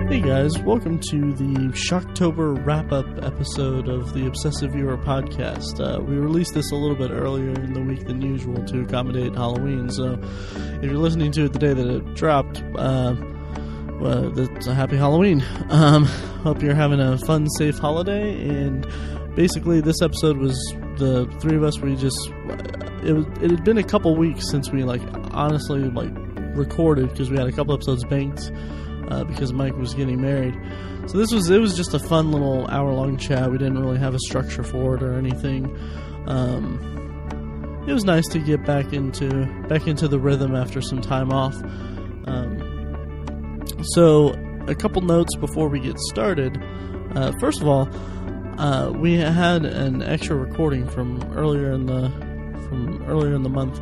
Hey guys, welcome to the Shocktober wrap-up episode of the Obsessive Viewer podcast. We released this a little bit earlier in the week than usual to accommodate Halloween, so if you're listening to it the day that it dropped, it's a happy Halloween. Hope you're having a fun, safe holiday, and basically this episode was the three of us, it had been a couple weeks since we honestly recorded, because we had a couple episodes banked because Mike was getting married. So it was just a fun little hour-long chat. We didn't really have a structure for it or anything. It was nice to get back into the rhythm after some time off. So a couple notes before we get started. First of all, we had an extra recording from earlier in the month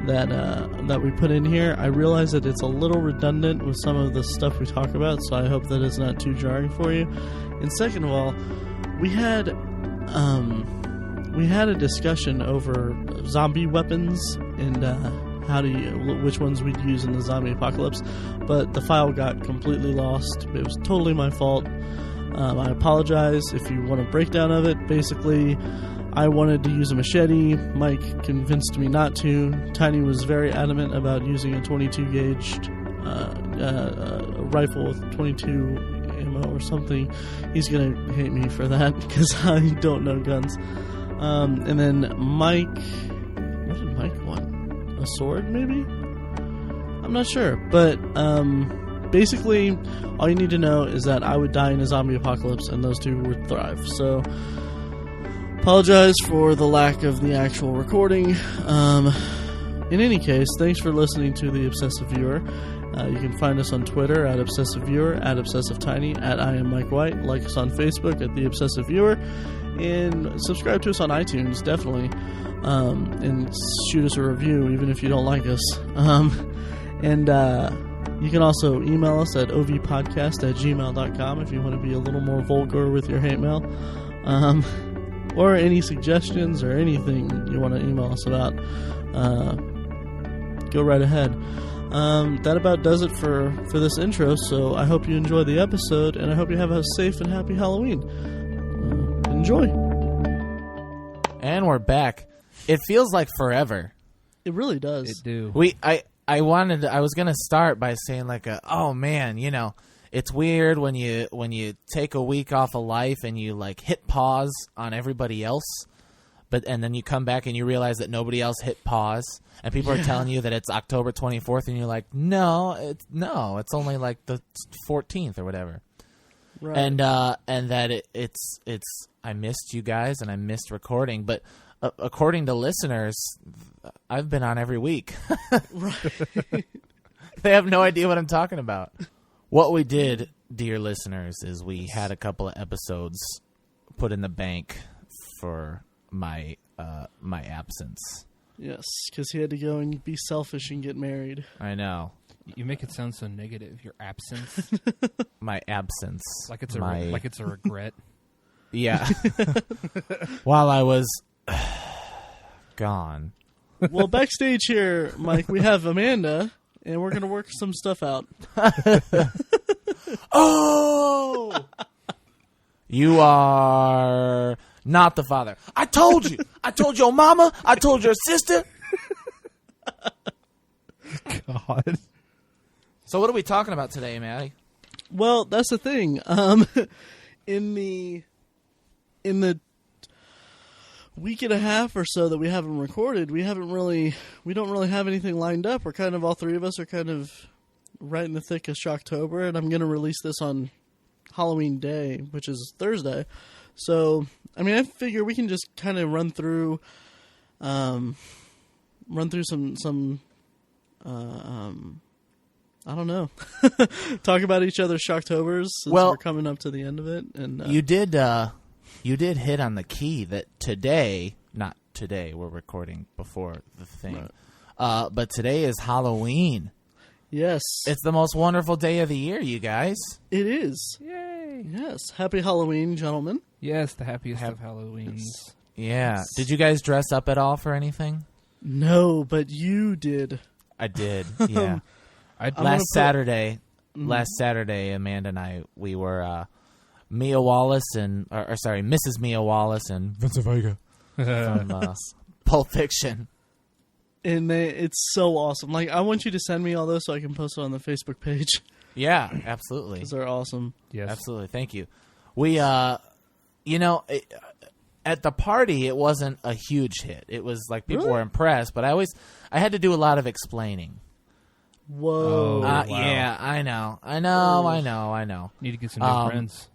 that we put in here. I realize that it's a little redundant with some of the stuff we talk about, so I hope that it's not too jarring for you. And second of all, we had a discussion over zombie weapons and which ones we'd use in the zombie apocalypse, but the file got completely lost. It was totally my fault. I apologize. If you want a breakdown of it, basically, I wanted to use a machete. Mike convinced me not to. Tiny was very adamant about using a 22 gauge rifle with 22 ammo or something. He's gonna hate me for that because I don't know guns. And then Mike, what did Mike want? A sword, maybe? I'm not sure, but basically, all you need to know is that I would die in a zombie apocalypse, and those two would thrive. So, apologize for the lack of the actual recording. In any case, thanks for listening to the Obsessive Viewer. You can find us on Twitter at Obsessive Viewer, at Obsessive Tiny, at I am Mike White. Like us on Facebook at the Obsessive Viewer, and subscribe to us on iTunes, definitely. And shoot us a review, even if you don't like us. You can also email us at ovpodcast@gmail.com if you want to be a little more vulgar with your hate mail. Or any suggestions or anything you want to email us about, go right ahead. That about does it for this intro, so I hope you enjoy the episode, and I hope you have a safe and happy Halloween. Enjoy. And we're back. It feels like forever. It really does. It do. I was gonna start by saying oh man, it's weird when you take a week off of life and you hit pause on everybody else, and then you come back and you realize that nobody else hit pause, and people are telling you that it's October 24th, and you're like, no, it's only the 14th or whatever, right? And that it's I missed you guys and I missed recording, but according to listeners, I've been on every week. Right. They have no idea what I'm talking about. What we did, dear listeners, is we had a couple of episodes put in the bank for my absence. Yes, because he had to go and be selfish and get married. I know. You make it sound so negative. Your absence, My absence, like it's a regret. Yeah. While I was gone. Well, backstage here, Mike, we have Amanda, and we're going to work some stuff out. Oh! You are not the father. I told you. I told your mama. I told your sister. God. So what are we talking about today, Maddie? Well, that's the thing. In the week and a half or so that we haven't recorded, we don't really have anything lined up. We're kind of, all three of us are kind of right in the thick of Shocktober, and I'm going to release this on Halloween Day, which is Thursday. So, I figure we can just kind of run through some I don't know. Talk about each other's Shocktobers since we're coming up to the end of it. And you did hit on the key that not today, we're recording before the thing, right. But today is Halloween. Yes. It's the most wonderful day of the year, you guys. It is. Yay. Yes. Happy Halloween, gentlemen. Yes, the happiest of Halloweens. Yeah. Did you guys dress up at all for anything? No, but you did. I did, yeah. Last Saturday, last Saturday, Amanda and I, we were Mia Wallace and Mrs. Mia Wallace and Vincent Vega from Pulp Fiction. And it's so awesome. Like, I want you to send me all those so I can post it on the Facebook page. Yeah, absolutely. Because they're awesome. Yes, absolutely. Thank you. We, at the party, it wasn't a huge hit. It was like people were impressed, but I had to do a lot of explaining. Whoa! Wow. Yeah, I know. Need to get some new friends.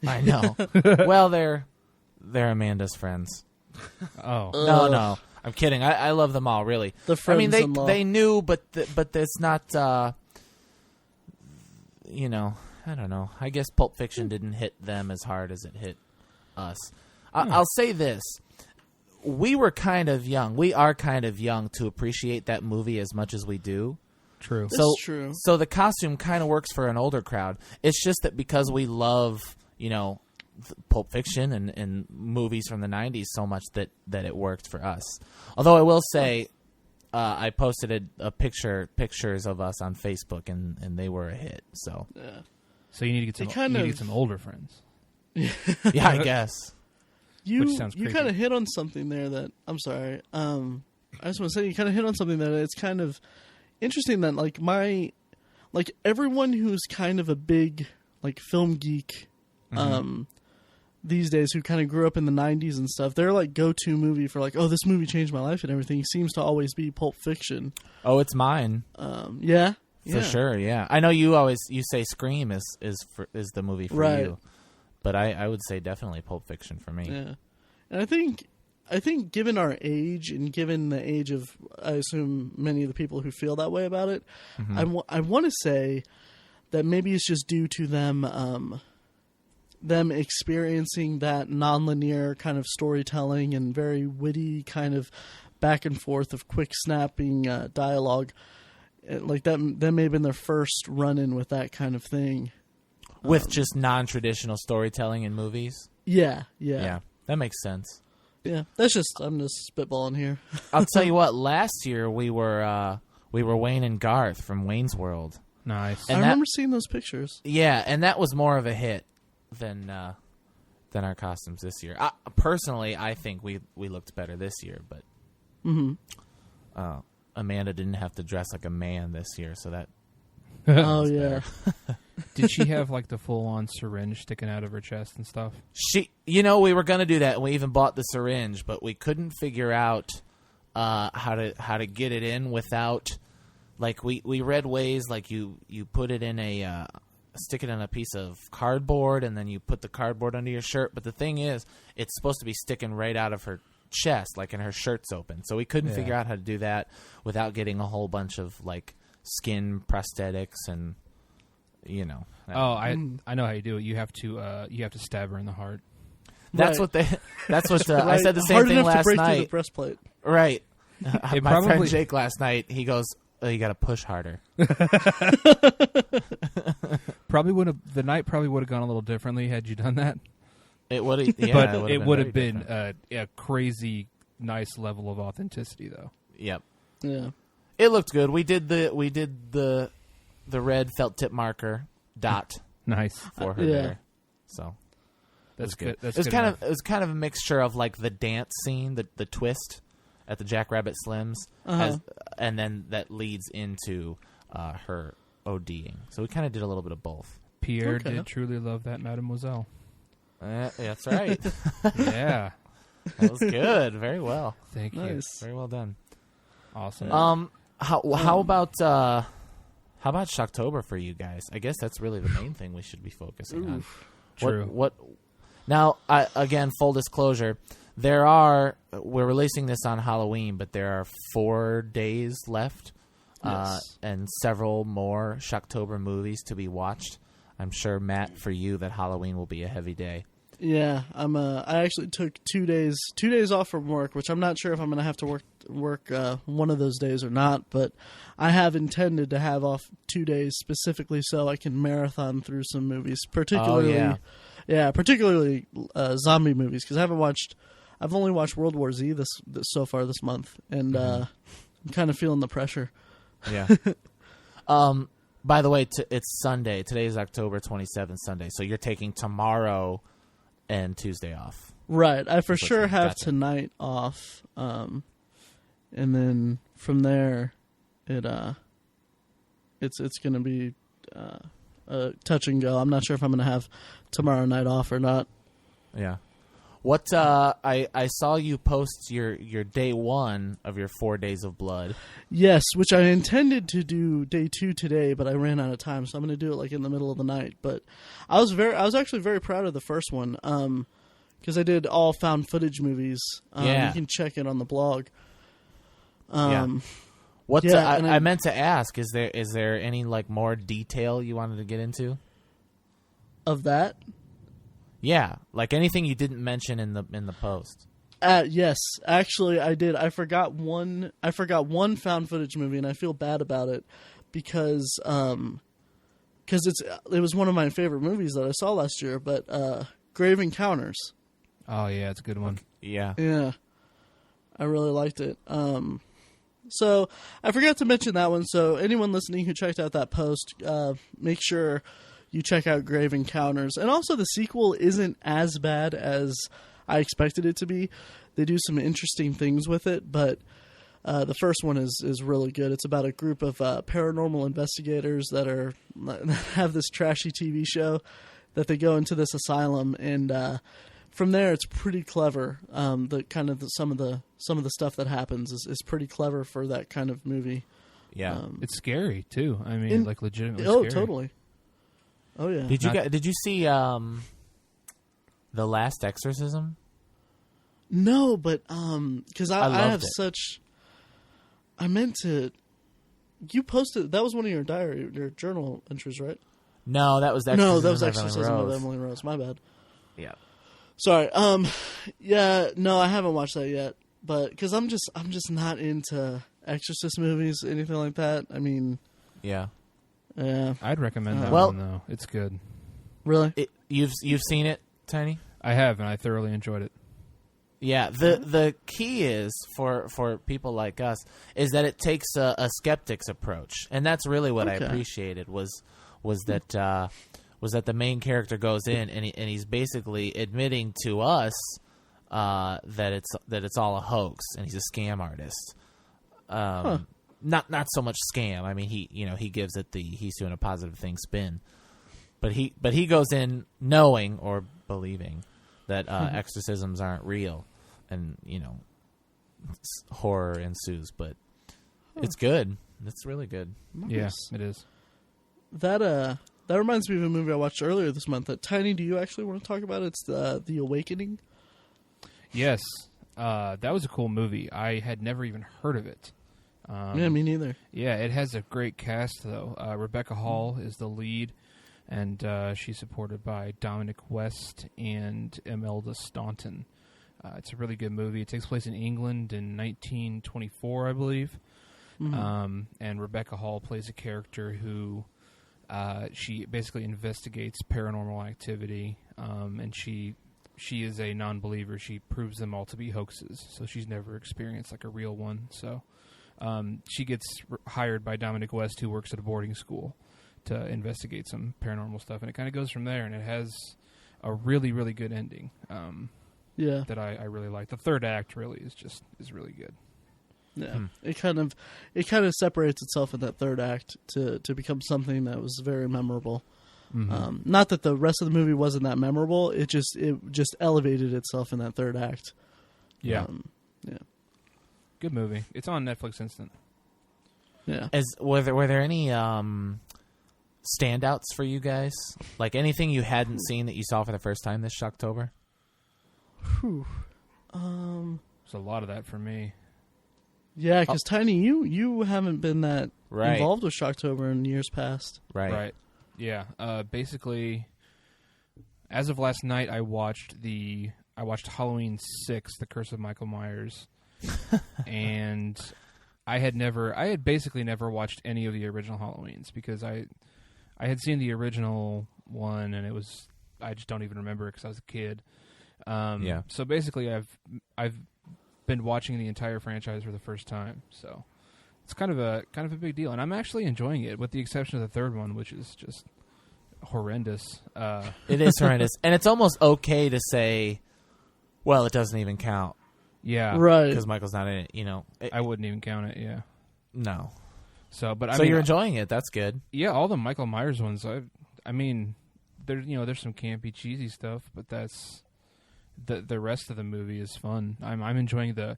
I know. Well, they're Amanda's friends. Oh no, I'm kidding. I love them all, really. The friends. I mean, they knew, but it's not. I don't know. I guess Pulp Fiction didn't hit them as hard as it hit us. I'll say this. We were kind of young. We are kind of young to appreciate that movie as much as we do. True. That's true. So the costume kind of works for an older crowd. It's just that because we love, Pulp Fiction and movies from the 90s so much that it worked for us. Although I will say, I posted pictures of us on Facebook, and they were a hit. So yeah. So you need to get some older friends. Yeah, I guess. You sounds creepy. kind of hit on something there that I'm sorry. I just want to say you kind of hit on something that it's kind of interesting that like everyone who's kind of a big film geek these days who kind of grew up in the 90s and stuff, their go-to movie for this movie changed my life and everything seems to always be Pulp Fiction. Oh, it's mine. Yeah. For sure, yeah. I know you say Scream is the movie for you. But I would say definitely Pulp Fiction for me. Yeah. And I think given our age and given the age of, I assume, many of the people who feel that way about it, I want to say that maybe it's just due to them experiencing that nonlinear kind of storytelling and very witty kind of back and forth of quick snapping dialogue. That may have been their first run-in with that kind of thing. With just non-traditional storytelling in movies? Yeah. Yeah, that makes sense. Yeah, I'm just spitballing here. I'll tell you what, last year we were Wayne and Garth from Wayne's World. Nice. And I remember seeing those pictures. Yeah, and that was more of a hit than our costumes this year. Personally, I think we looked better this year, but Amanda didn't have to dress like a man this year, so that oh yeah. Did she have the full-on syringe sticking out of her chest and stuff? We were gonna do that, and we even bought the syringe, but we couldn't figure out how to get it in without we read ways you put it in stick it in a piece of cardboard, and then you put the cardboard under your shirt. But the thing is, it's supposed to be sticking right out of her chest, and her shirt's open. So we couldn't figure out how to do that without getting a whole bunch of skin prosthetics and I know how you do it. You have to stab her in the heart. That's what I said the same hard thing enough last to break night. Through the breastplate. Right. My friend Jake last night, he goes, "Oh, you got to push harder." The night probably would have gone a little differently had you done that. It would have, but it would have been a crazy nice level of authenticity, though. Yep. Yeah. It looked good. We did the red felt tip marker dot. Nice for her there. So that's good. It was kind of a mixture of the dance scene, the twist at the Jackrabbit Slims, and then that leads into her ODing. So we kind of did a little bit of both. Pierre did truly love that mademoiselle. That's right. Yeah, that was good. Very well. Thank you. Very well done. Awesome. How about Shocktober for you guys? I guess that's really the main thing we should be focusing on. True. What? Now, again, full disclosure, we're releasing this on Halloween, but there are 4 days left, and several more Shocktober movies to be watched. I'm sure, Matt, for you, that Halloween will be a heavy day. Yeah, I actually took 2 days off from work, which I'm not sure if I'm going to have to work one of those days or not, but I have intended to have off 2 days specifically so I can marathon through some movies, particularly zombie movies, because I've only watched World War Z this so far this month, and I'm kind of feeling the pressure. Yeah. By the way, it's Sunday. Today is October 27th, Sunday. So you're taking tomorrow and Tuesday off. Right. I for sure have tonight off. And then from there, it's going to be touch and go. I'm not sure if I'm going to have tomorrow night off or not. Yeah. What I saw you post your day 1 of your 4 days of blood. Yes, which I intended to do day 2 today, but I ran out of time, so I'm going to do it like in the middle of the night. But I was actually very proud of the first one because I did all found footage movies. Yeah. You can check it on the blog. Yeah. I meant to ask, is there any like more detail you wanted to get into of that? Yeah, like anything you didn't mention in the post. Yes, actually I did. I forgot one found footage movie, and I feel bad about it because it was one of my favorite movies that I saw last year. But Grave Encounters. Oh yeah, it's a good one. Yeah, I really liked it. So I forgot to mention that one. So anyone listening who checked out that post, make sure you check out Grave Encounters. And also the sequel isn't as bad as I expected it to be. They do some interesting things with it, but the first one is really good. It's about a group of paranormal investigators that have this trashy TV show that they go into this asylum, and from there it's pretty clever. Some of the stuff that happens is pretty clever for that kind of movie. Yeah, it's scary too. I mean, like legitimately scary. Oh, totally. Oh yeah. Did you see The Last Exorcism? No, but because I have it. such. I meant to. You posted that was one of your journal entries, right? No, that was Exorcism. No, that was of Exorcism Emily of Rose. Emily Rose. My bad. Yeah. Sorry. Yeah. No, I haven't watched that yet, but because I'm just not into Exorcist movies, anything like that. I mean. Yeah. Yeah. I'd recommend that one though. It's good. Really? You've seen it, Tiny? I have, and I thoroughly enjoyed it. Yeah, the key is for people like us is that it takes a skeptic's approach, and that's really what I appreciated was that the main character goes in and he's basically admitting to us that it's all a hoax and he's a scam artist. Not so much scam. I mean, he gives it he's doing a positive thing spin, but he goes in knowing or believing that exorcisms aren't real, and horror ensues. But it's good. It's really good. Nice. Yeah, it is. That reminds me of a movie I watched earlier this month. Tiny, do you actually want to talk about it? It's the Awakening. Yes, that was a cool movie. I had never even heard of it. Yeah, me neither. Yeah, it has a great cast, though. Rebecca Hall is the lead, and she's supported by Dominic West and Imelda Staunton. It's a really good movie. It takes place in England in 1924, I believe. Mm-hmm. And Rebecca Hall plays a character who she basically investigates paranormal activity, and she is a non-believer. She proves them all to be hoaxes, so she's never experienced like a real one. So she gets hired by Dominic West, who works at a boarding school, to investigate some paranormal stuff, and it kind of goes from there, and it has a really, really good ending that I really like. The third act really is really good. Yeah, it kind of separates itself in that third act to become something that was very memorable. Mm-hmm. Not that the rest of the movie wasn't that memorable. It just elevated itself in that third act. Yeah, yeah. Good movie. It's on Netflix Instant. Yeah. Were there any standouts for you guys? Like anything you hadn't seen that you saw for the first time this Shocktober? There's a lot of that for me. Yeah, because Tiny, you haven't been that involved with Shocktober in years past. Right. Yeah. Basically, as of last night, I watched Halloween 6: The Curse of Michael Myers, and I had basically never watched any of the original Halloweens because I had seen the original one and I just don't even remember it because I was a kid. So basically, I've been watching the entire franchise for the first time. So it's kind of a big deal, and I'm actually enjoying it, with the exception of the third one, which is just horrendous. It is horrendous, and it's almost okay to say, well, it doesn't even count. Yeah, right. Because Michael's not in it. I wouldn't even count it. Yeah. No. So, but so you're enjoying it. That's good. Yeah, all the Michael Myers ones. I mean, there's some campy, cheesy stuff, but that's the rest of the movie is fun. I'm enjoying the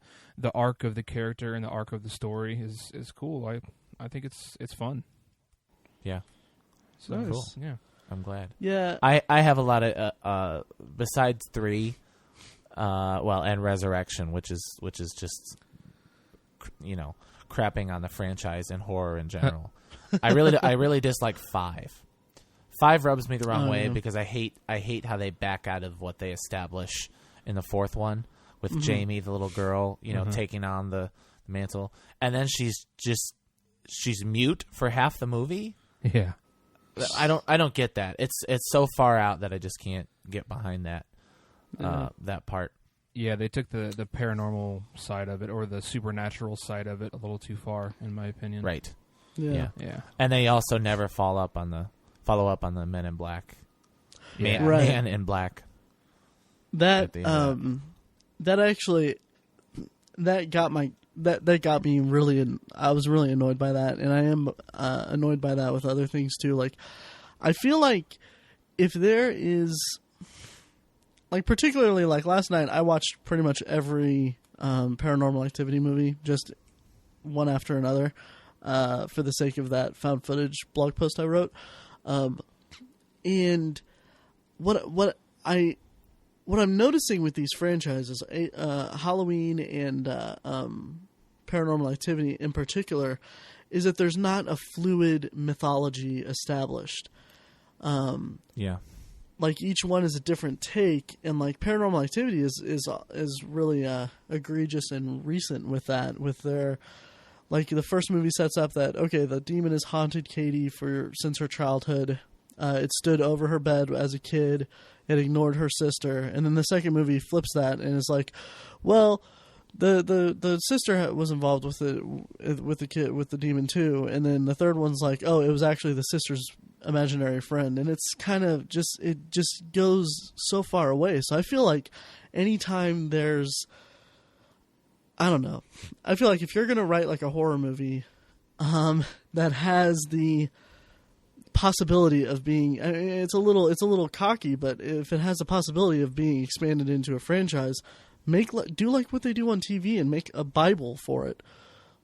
arc of the character and the arc of the story is cool. I think it's fun. Yeah. So nice. Cool. Yeah. I'm glad. Yeah. I have a lot of besides 3, and Resurrection, which is just crapping on the franchise and horror in general. I really dislike 5. 5 rubs me the wrong way because I hate how they back out of what they establish in the 4th one with Jamie, the little girl, taking on the mantle, and then she's mute for half the movie. Yeah. I don't get that. It's so far out that I just can't get behind that that part. Yeah, they took the paranormal side of it, or the supernatural side of it, a little too far, in my opinion. Right. Yeah. And they also never follow up on the Men in Black. Yeah. Man in Black. That actually got me really. I was really annoyed by that, and I am annoyed by that with other things too. Like, I feel like if there is, like, particularly like last night, I watched pretty much every Paranormal Activity movie, just one after another, for the sake of that found footage blog post I wrote. And what I'm noticing with these franchises, Halloween and Paranormal Activity in particular, is that there's not a fluid mythology established. Like, each one is a different take, and like Paranormal Activity is really egregious and recent with that. With their, like, the first movie sets up that, okay, the demon has haunted Katie since her childhood. It stood over her bed as a kid. It ignored her sister, and then the second movie flips that and is like, well, the sister was involved with the kid, with the demon too, and then the third one's like, oh, it was actually the sister's imaginary friend, and it's kind of just goes so far away. So I feel like anytime there's, I don't know, I feel like if you're gonna write like a horror movie, that has the possibility of being, I mean, it's a little cocky, but if it has a possibility of being expanded into a franchise, do like what they do on TV and make a Bible for it,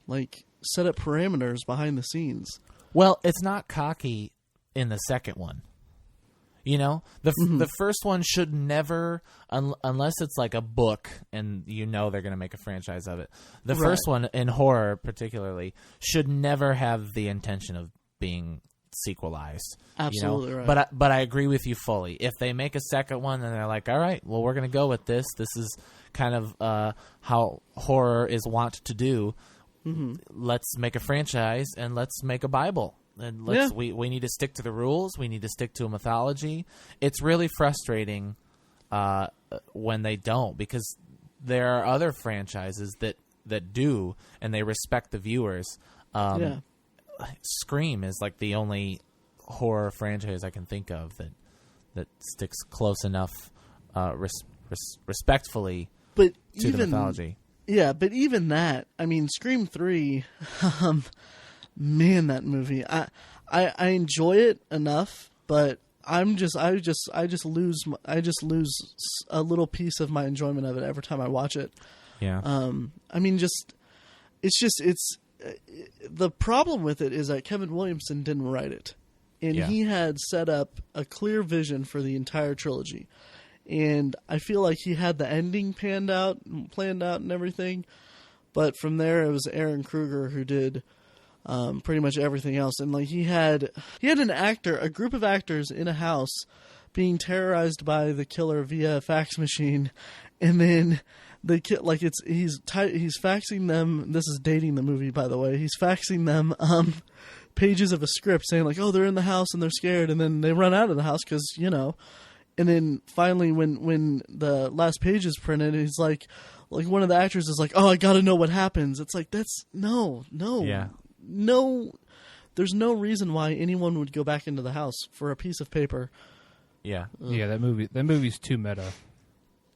like set up parameters behind the scenes. Well, it's not cocky in the second one. The first one should never, unless it's like a book and they're going to make a franchise of it. The first one in horror particularly should never have the intention of being sequelized. Absolutely right. But I agree with you fully. If they make a second one and they're like, all right, well, we're going to go with this. This is kind of how horror is wont to do. Let's make a franchise and let's make a Bible. And we need to stick to the rules. We need to stick to a mythology. It's really frustrating when they don't, because there are other franchises that do, and they respect the viewers. Scream is like the only horror franchise I can think of that sticks close enough respectfully to the mythology. Yeah, but even that, I mean, Scream 3, man, that movie, I enjoy it enough, but I just lose a little piece of my enjoyment of it every time I watch it. Yeah. I mean, it's the problem with it is that Kevin Williamson didn't write it, and he had set up a clear vision for the entire trilogy. And I feel like he had the ending planned out and everything, but from there it was Aaron Kruger who did pretty much everything else. And like he had a group of actors in a house being terrorized by the killer via a fax machine, and then he's faxing them. This is dating the movie, by the way. He's faxing them pages of a script saying like, oh, they're in the house and they're scared, and then they run out of the house because finally, when the last page is printed, he's like one of the actors is like, "Oh, I got to know what happens." It's like that's no. There's no reason why anyone would go back into the house for a piece of paper. Yeah. Yeah, that movie's too meta.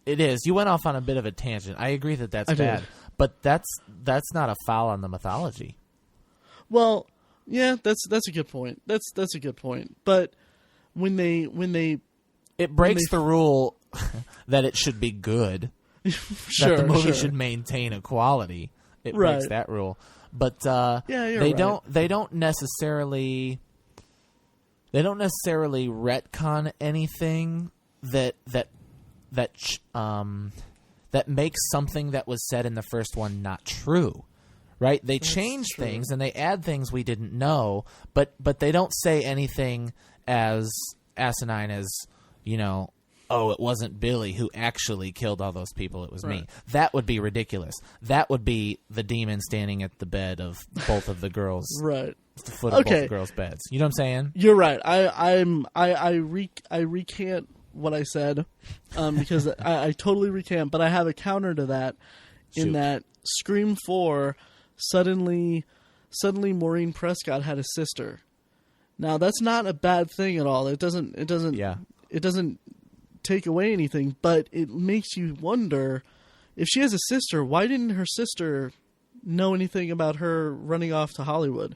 It is. You went off on a bit of a tangent. I agree that that's bad, but that's not a foul on the mythology. Well, yeah, that's a good point. That's a good point. But when they it breaks the rule that it should be good. Sure, that the movie sure. should maintain a quality. It Right. breaks that rule. But you're they right. They don't necessarily retcon anything that makes something that was said in the first one not true. Right? They change things and they add things we didn't know, but they don't say anything as asinine as, oh, it wasn't Billy who actually killed all those people, it was me. That would be ridiculous. That would be the demon standing at the bed of both of the girls. Right. The foot of both the girls' beds. You know what I'm saying? You're right. I recant what I said because I totally recant, but I have a counter to that in that Scream 4 suddenly Maureen Prescott had a sister. Now that's not a bad thing at all. It doesn't take away anything, but it makes you wonder if she has a sister, why didn't her sister know anything about her running off to Hollywood?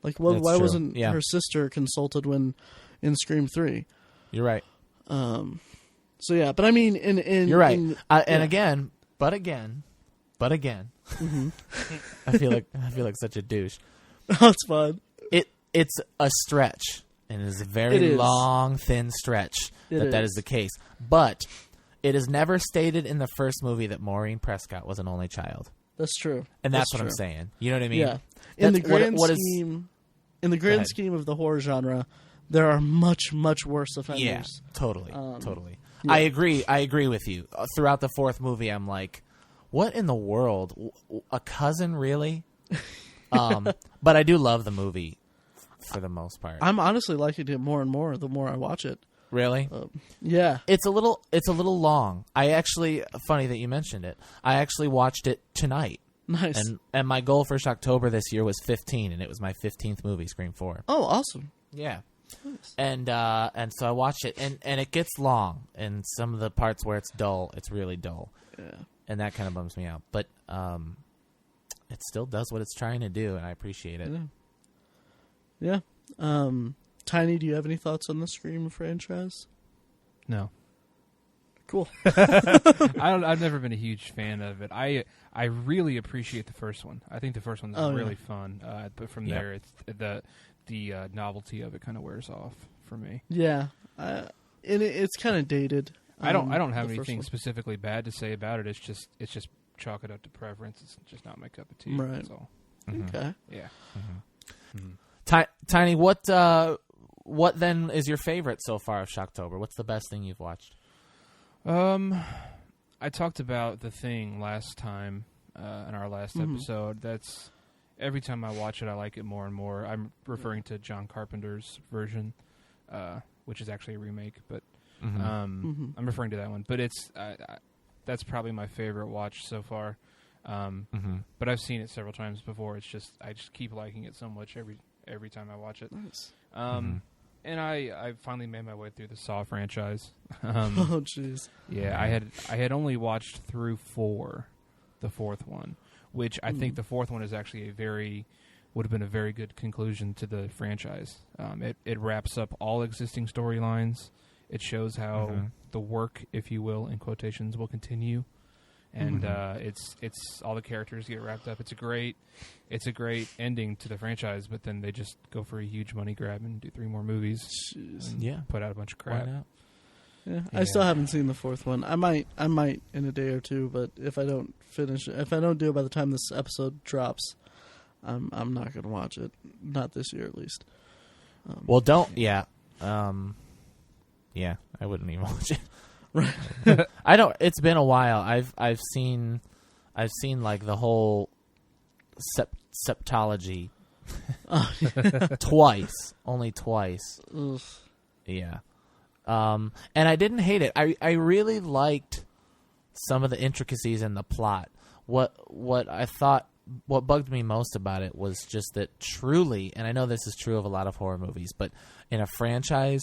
Like, why wasn't her sister consulted when in Scream 3? You're right. So yeah, but I mean, you're right. Again. Mm-hmm. I feel like such a douche. That's fun. It's a stretch. And it is a very long, thin stretch that is the case. But it is never stated in the first movie that Maureen Prescott was an only child. That's true. And that's what I'm saying. You know what I mean? Yeah. In the grand scheme of the horror genre, there are much, much worse offenders. Yeah, totally. Yeah. I agree with you. Throughout the fourth movie, I'm like, what in the world? A cousin, really? But I do love the movie. For the most part, I'm honestly liking it more and more the more I watch it. Really? Yeah. It's a little long. Funny that you mentioned it. I actually watched it tonight. Nice. And my goal for Shocktober this year was 15, and it was my 15th movie, Scream 4. Oh, awesome. Yeah. Nice. And so I watched it, and it gets long, and some of the parts where it's dull, it's really dull. Yeah. And that kind of bums me out, but it still does what it's trying to do, and I appreciate it. Yeah. Tiny, do you have any thoughts on the Scream franchise? No. Cool. I've never been a huge fan of it. I really appreciate the first one. I think the first one's really fun. But from there, it's the novelty of it kind of wears off for me. Yeah. And it's kind of dated. I don't have anything specifically bad to say about it. It's just chalk it up to preference. It's just not my cup of tea. Right. That's all. Mm-hmm. Okay. Yeah. Mm-hmm. Mm-hmm. Tiny, what then is your favorite so far of Shocktober? What's the best thing you've watched? I talked about The Thing last time in our last episode. That's every time I watch it, I like it more and more. I'm referring to John Carpenter's version, which is actually a remake, but I'm referring to that one. But it's that's probably my favorite watch so far. But I've seen it several times before. It's just I just keep liking it so much every time I watch it. Nice. And I finally made my way through the Saw franchise. Oh jeez. Yeah, I had only watched through 4, the fourth one, which I think the fourth one is actually would have been a very good conclusion to the franchise. It wraps up all existing storylines. It shows how the work, if you will, in quotations, will continue. And it's all the characters get wrapped up. It's a great ending to the franchise. But then they just go for a huge money grab and do 3 more movies. And put out a bunch of crap. Yeah, I still haven't seen the fourth one. I might in a day or two. But if I don't do it by the time this episode drops, I'm not going to watch it. Not this year, at least. Well, don't. Yeah. Yeah, I wouldn't even watch it. Right. I don't. It's been a while. I've seen like the whole septology twice, only twice. Ugh. Yeah. And I didn't hate it. I really liked some of the intricacies in the plot. What bugged me most about it was just that truly, and I know this is true of a lot of horror movies, but in a franchise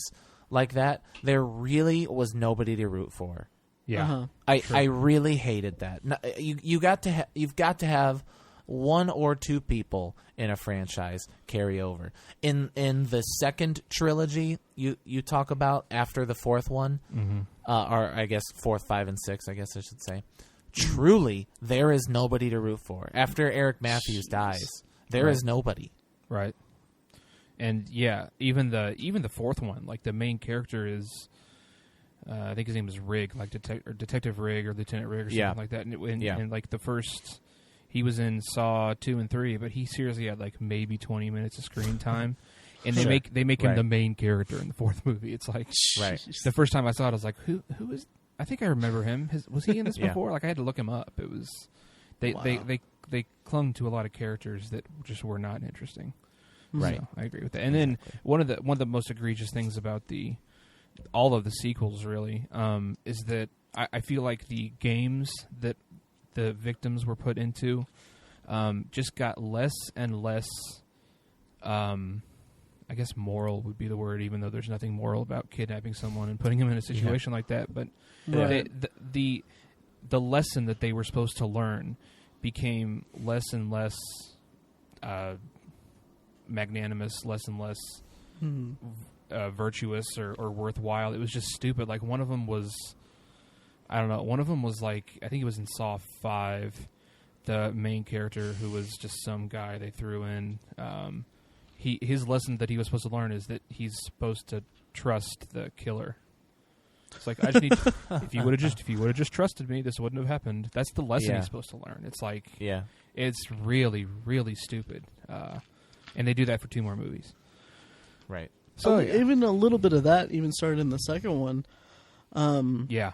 like that, there really was nobody to root for. Yeah, I really hated that. You've got to have one or two people in a franchise carry over. In the second trilogy you talk about after the fourth one, or I guess 4th, 5, and 6, I guess I should say. Truly, there is nobody to root for. After Eric Matthews dies, there is nobody. Right. And yeah, even the fourth one, like the main character is, I think his name is Rigg, like Detective Rigg or Lieutenant Rigg or something like that. And like the first, he was in Saw 2 and 3, but he seriously had like maybe 20 minutes of screen time. And they make him the main character in the fourth movie. It's like the first time I saw it, I was like, who is? I think I remember him. Was he in this before? Like I had to look him up. It was they clung to a lot of characters that just were not interesting. Right, so I agree with that. And then one of the most egregious things about all of the sequels really is that I feel like the games that the victims were put into just got less and less. I guess moral would be the word, even though there's nothing moral about kidnapping someone and putting them in a situation like that. But the lesson that they were supposed to learn became less and less magnanimous, less and less virtuous or worthwhile. It was just stupid. Like one of them was, I don't know. One of them was like, I think it was in Saw 5. The main character who was just some guy they threw in. His lesson that he was supposed to learn is that he's supposed to trust the killer. It's like I just need if you would have just trusted me, this wouldn't have happened. That's the lesson he's supposed to learn. It's like it's really, really stupid. And they do that for 2 more movies. Right. So even a little bit of that even started in the second one.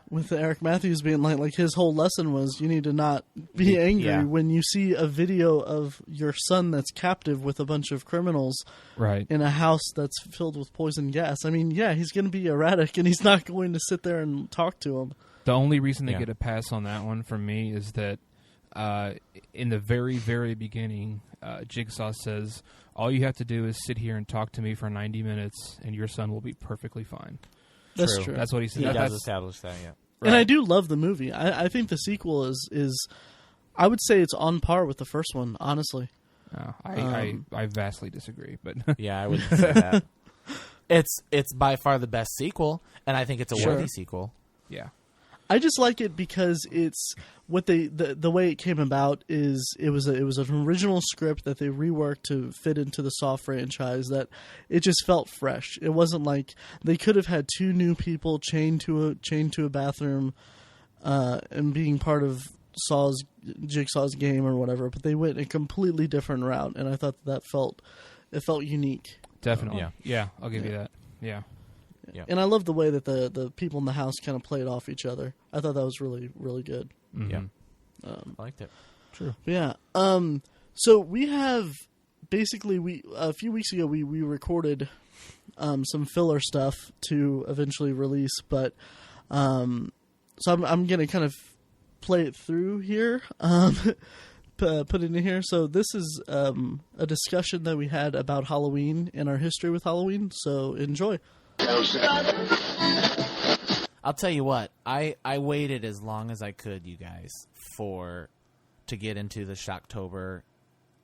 With Eric Matthews being like his whole lesson was you need to not be angry when you see a video of your son that's captive with a bunch of criminals in a house that's filled with poison gas. I mean, he's going to be erratic and he's not going to sit there and talk to him. The only reason they get a pass on that one from me is that in the very, very beginning, Jigsaw says, all you have to do is sit here and talk to me for 90 minutes and your son will be perfectly fine. That's true. That's what he said. He does establish that, Right. And I do love the movie. I think the sequel is I would say it's on par with the first one, honestly. I vastly disagree, but I wouldn't say that. It's by far the best sequel, and I think it's a worthy sequel. Yeah. I just like it because it's what the way it came about is it was an original script that they reworked to fit into the Saw franchise that it just felt fresh. It wasn't like they could have had 2 new people chained to a bathroom and being part of Jigsaw's game or whatever, but they went a completely different route, and I thought that felt unique. Definitely. I'll give you that. Yeah. Yeah. And I love the way that the people in the house kind of played off each other. I thought that was really, really good. Mm-hmm. Yeah. I liked it. True. Yeah. So we have basically a few weeks ago we recorded some filler stuff to eventually release, but so I'm gonna kind of play it through here. Put it in here. So this is a discussion that we had about Halloween and our history with Halloween. So enjoy. I'll tell you what, I waited as long as I could, you guys, to get into the Shocktober,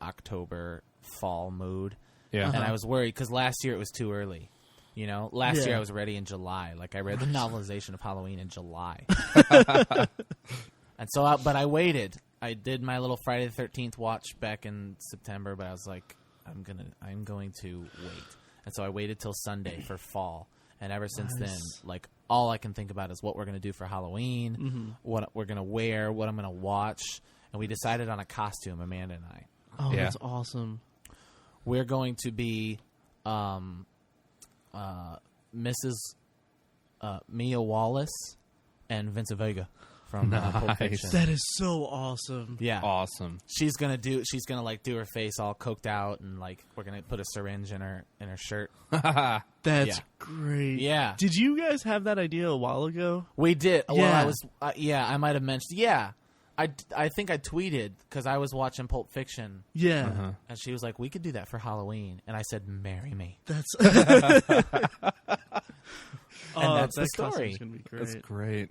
October, fall mood. Yeah. And I was worried because last year it was too early. You know, last year I was ready in July. Like I read the novelization of Halloween in July. And so, but I waited. I did my little Friday the 13th watch back in September, but I was like, I'm going to wait. And so I waited till Sunday for fall. And ever since then, like, all I can think about is what we're going to do for Halloween, what we're going to wear, what I'm going to watch. And we decided on a costume, Amanda and I. Oh, that's awesome. We're going to be Mrs. Mia Wallace and Vincent Vega from Pulp Fiction. That is so awesome. Yeah, Awesome. she's gonna do her face all coked out, and like we're gonna put a syringe in her shirt. That's Yeah. great. Yeah. Did you guys have that idea a while ago? We did. Well, Yeah. I was. I might have mentioned. Yeah, I think I tweeted because I was watching Pulp Fiction, Yeah. Uh-huh. and she was like, "We could do that for Halloween," and I said, "Marry me." That's. And that's the that story. costume's gonna be great. That's great.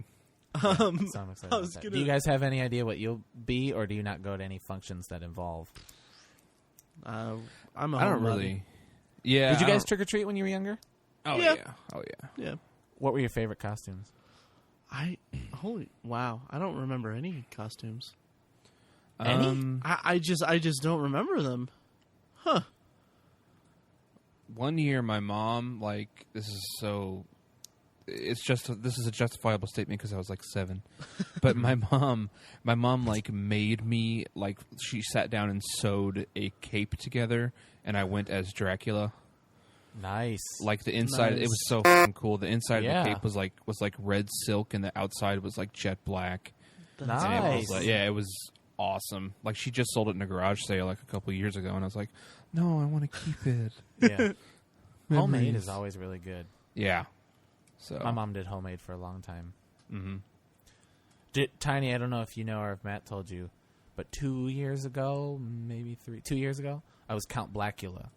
So I'm excited I about was that. gonna- Do you guys have any idea what you'll be, or do you not go to any functions that involve? I'm a I don't homebody. really. Yeah. Did you I guys don't- trick or treat when you were younger? Oh Yeah. yeah. Oh yeah. Yeah. What were your favorite costumes? Wow. I don't remember any costumes. Any? I just don't remember them. Huh. One year, my mom this is a justifiable statement because I was like 7, but my mom made me she sat down and sewed a cape together, and I went as Dracula. Nice. Like the inside, Nice. it was so fucking cool. The inside Yeah. of the cape was like red silk, and the outside was like jet black. That's And it Nice. was it was awesome. Like she just sold it in a garage sale like a couple years ago, and I was like, no, I want to keep it. Yeah. Homemade Memories. is always really good. Yeah. So My mom did homemade for a long time. Mm-hmm. Tiny, I don't know if you know or if Matt told you, but 2 years ago, maybe 2 years ago, I was Count Blackula.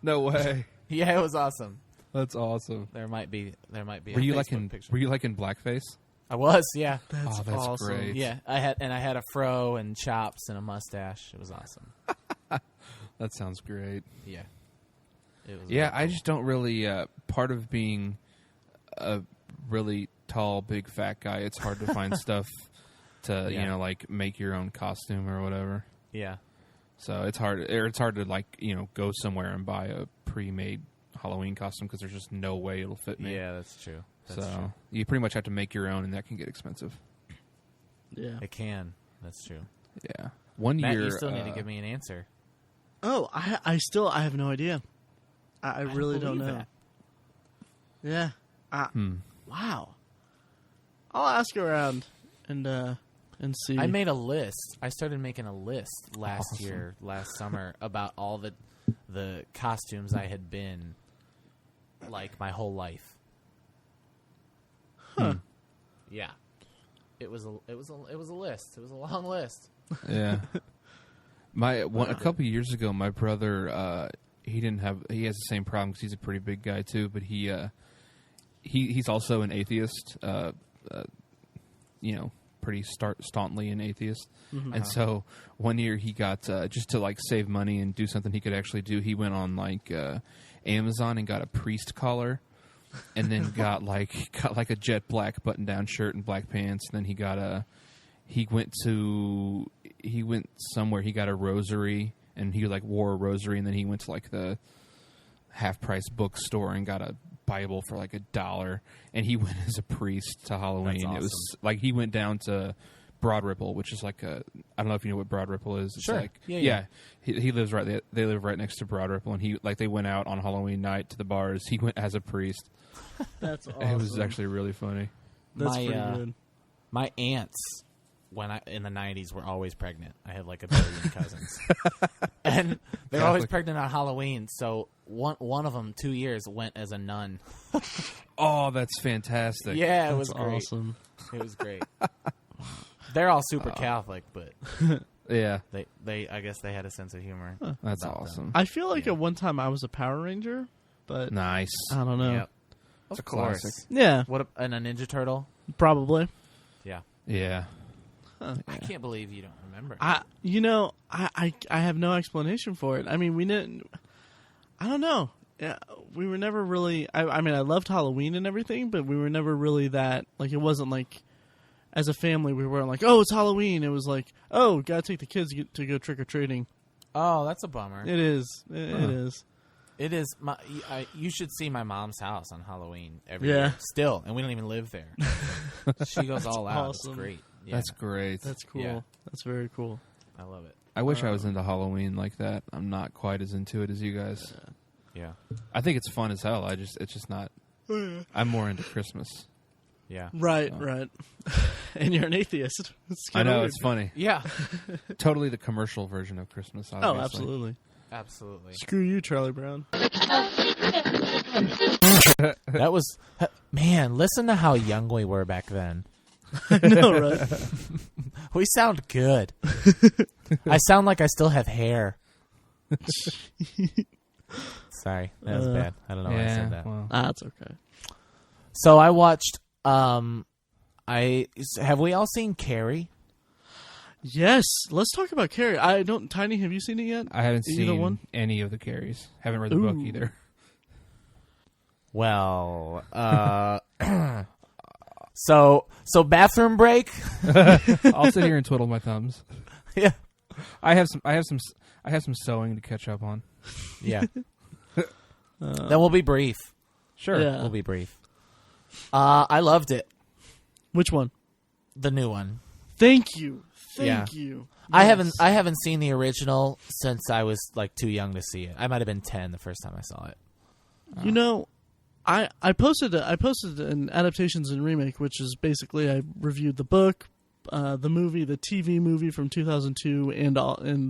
No way. Yeah, it was awesome. That's awesome. There might be. Were you like in blackface? I was, yeah. That's That's awesome. great. Yeah, I had a fro and chops and a mustache. It was awesome. That sounds great. Yeah. It was Yeah, really I cool. just don't really. Part of being a really tall, big, fat guy, it's hard to find stuff to Yeah. make your own costume or whatever. Yeah. So it's hard. It's hard to go somewhere and buy a pre-made Halloween costume because there's just no way it'll fit me. Yeah, that's true. That's so true. you pretty much have to make your own, and that can get expensive. Yeah. It can. That's true. Yeah. One Matt, year, you still need to give me an answer. Oh, I have no idea. I really don't believe know. that. Yeah. Wow. I'll ask around and see. I made a list. I started making a list last Awesome. last summer, about all the costumes I had been like my whole life. Huh. Yeah. It was a list. It was a long list. Yeah. A couple years ago, my brother he has the same problem because he's a pretty big guy too, but he's also an atheist. Pretty staunchly an atheist. Mm-hmm. And so one year he got just to save money and do something he could actually do. He went on Amazon and got a priest collar, and then got a jet black button down shirt and black pants. And then he went somewhere. He got a rosary, and he wore a rosary. And then he went to the half price bookstore and got a Bible for $1, and he went as a priest to Halloween. That's awesome. It was he went down to Broad Ripple, which is I don't know if you know what Broad Ripple is. It's Sure. Yeah. He lives right there. They live right next to Broad Ripple, and they went out on Halloween night to the bars. He went as a priest. That's awesome. It was actually really funny. That's my, pretty good. My aunts, in the 90s, were always pregnant. I had 1 billion cousins, and they're always Catholic. pregnant on Halloween. So one of them, 2 years, went as a nun. Oh, that's fantastic. Yeah, it was That's great. awesome. It was great. They're all super Catholic, but Yeah, they I guess they had a sense of humor. that's about awesome. I feel like Yeah. at one time I was a Power Ranger, but Nice. I don't know. Yep. It's a Of course. classic. Yeah, And a Ninja Turtle? probably. Yeah. Yeah. I can't believe you don't remember. I have no explanation for it. I mean, we didn't. I don't know. Yeah, we were never really. I mean, I loved Halloween and everything, but we were never really that. It wasn't as a family, we weren't oh, it's Halloween. It was oh, gotta take the kids to go trick or treating. Oh, that's a bummer. It is. It is. It is. You should see my mom's house on Halloween every Yeah. year. Still, and we don't even live there. She goes all out. awesome. It's great. Yeah, That's great. That's cool. Yeah. That's very cool. I love it. I wish I was into Halloween like that. I'm not quite as into it as you guys. Yeah. I think it's fun as hell. It's just not. I'm more into Christmas. Yeah. Right. And you're an atheist. It's I kinda know, weird. it's funny. Yeah. Totally the commercial version of Christmas, obviously. Oh, absolutely. Absolutely. Screw you, Charlie Brown. That was man. Listen to how young we were back then. I know, right? We sound good. I sound like I still have hair. Sorry, that was bad. I don't know why I said that. Well, That's okay. So I watched. Have we all seen Carrie? Yes, let's talk about Carrie. Tiny, have you seen it yet? I haven't Either seen one? any of the Carries. Haven't read the book Ooh. either. Well, so bathroom break. I'll sit here and twiddle my thumbs. Yeah, I have some sewing to catch up on. yeah. Then we'll be brief. Sure. Yeah. We'll be brief. I loved it. Which one? The new one. Thank you. Yeah. Thank you. I Yes. haven't seen the original since I was like too young to see it. I might have been 10 the first time I saw it. You know, I posted an adaptations and remake, which is basically I reviewed the book, the movie, the TV movie from 2002, and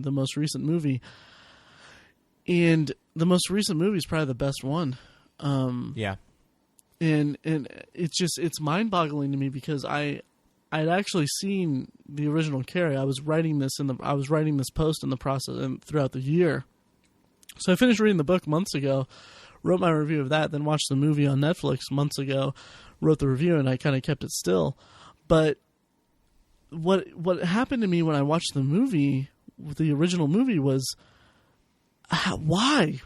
the most recent movie. And the most recent movie is probably the best one. Yeah. And it's mind-boggling to me because I'd actually seen the original Carrie. I was writing this post in the process and throughout the year. So I finished reading the book months ago, wrote my review of that, then watched the movie on Netflix months ago, wrote the review, and I kind of kept it still. But what happened to me when I watched the movie, the original movie, was why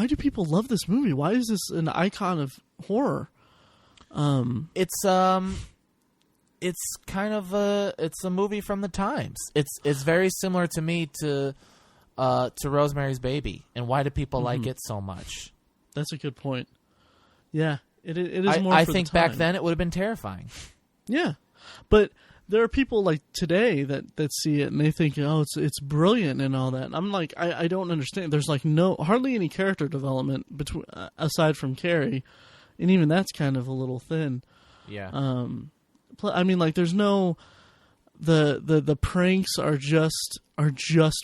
do people love this movie? Why is this an icon of horror? It's kind of it's a movie from the times. It's very similar to me to Rosemary's Baby. And why do people like it so much? That's a good point. Yeah, it is more. I for think the time. back then it would have been terrifying. Yeah, but there are people like today that see it and they think, oh, it's brilliant and all that. And I'm like, I don't understand. There's like hardly any character development between aside from Carrie, and even that's kind of a little thin. Yeah. I mean, like, there's no the pranks are just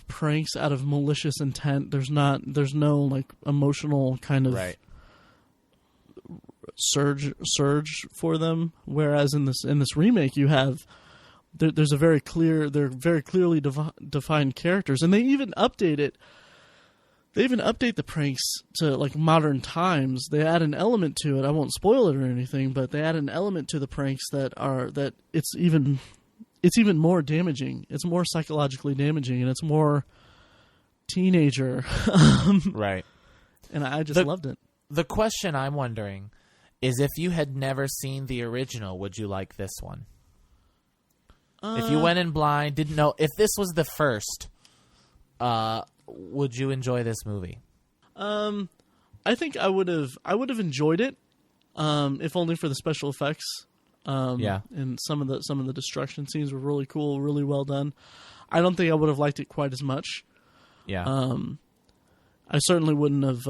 pranks out of malicious intent. There's no like emotional kind of Right. surge for them. Whereas in this remake, you have they're very clearly defined characters, and they even update it. They even update the pranks to like modern times. They add an element to it. I won't spoil it or anything, but they add an element to the pranks that it's even more damaging. It's more psychologically damaging, and it's more teenager. Right. And I just loved it. The question I'm wondering is if you had never seen the original, would you like this one? If you went in blind, didn't know if this was the first, would you enjoy this movie? I think I would have enjoyed it, if only for the special effects. Yeah. And some of the destruction scenes were really cool, really well done. I don't think I would have liked it quite as much. Yeah. I certainly wouldn't have.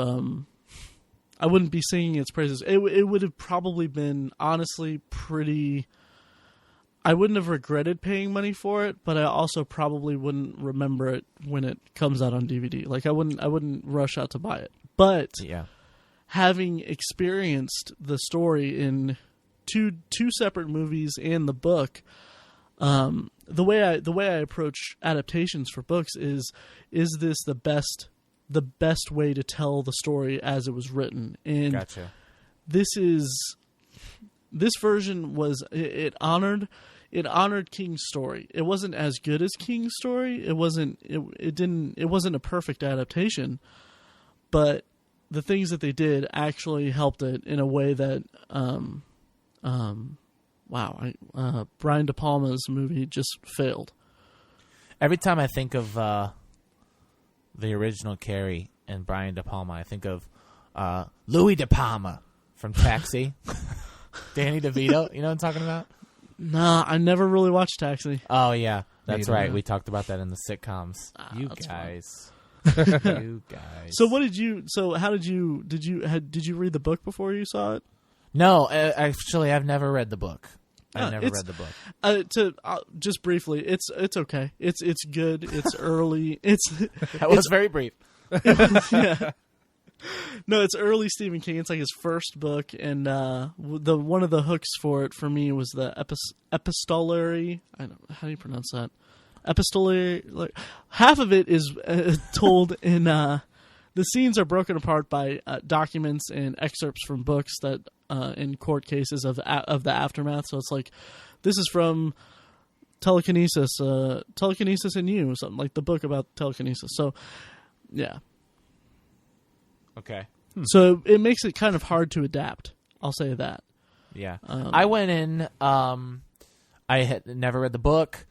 I wouldn't be singing its praises. It would have probably been honestly pretty. I wouldn't have regretted paying money for it, but I also probably wouldn't remember it when it comes out on DVD. Like I wouldn't rush out to buy it. But yeah. having experienced the story in two separate movies and the book, the way I approach adaptations for books is this the best way to tell the story as it was written? And Gotcha. this version was it honored King's story. It wasn't as good as King's story. It wasn't a perfect adaptation, but the things that they did actually helped it in a way that Brian De Palma's movie just failed. Every time I think of the original Carrie and Brian De Palma, I think of Louis De Palma from Taxi. Danny DeVito, you know what I'm talking about? Nah, I never really watched Taxi. Oh yeah, that's Neither. right. We talked about that in the sitcoms. You that's guys, you guys. So what did you? So how did you? Did you read the book before you saw it? No, actually, I've never read the book. I've never read the book. Just briefly, it's okay. It's good. It's early. That was very brief. Yeah. No, it's early Stephen King. It's like his first book, and one of the hooks for it for me was the epistolary. I don't how do you pronounce that? Epistolary. Like, half of it is told in. The scenes are broken apart by documents and excerpts from books that in court cases of the aftermath. So it's like, this is from telekinesis in you, something like the book about telekinesis. So, yeah. Okay. So it makes it kind of hard to adapt. I'll say that. Yeah. I went in. I had never read the book.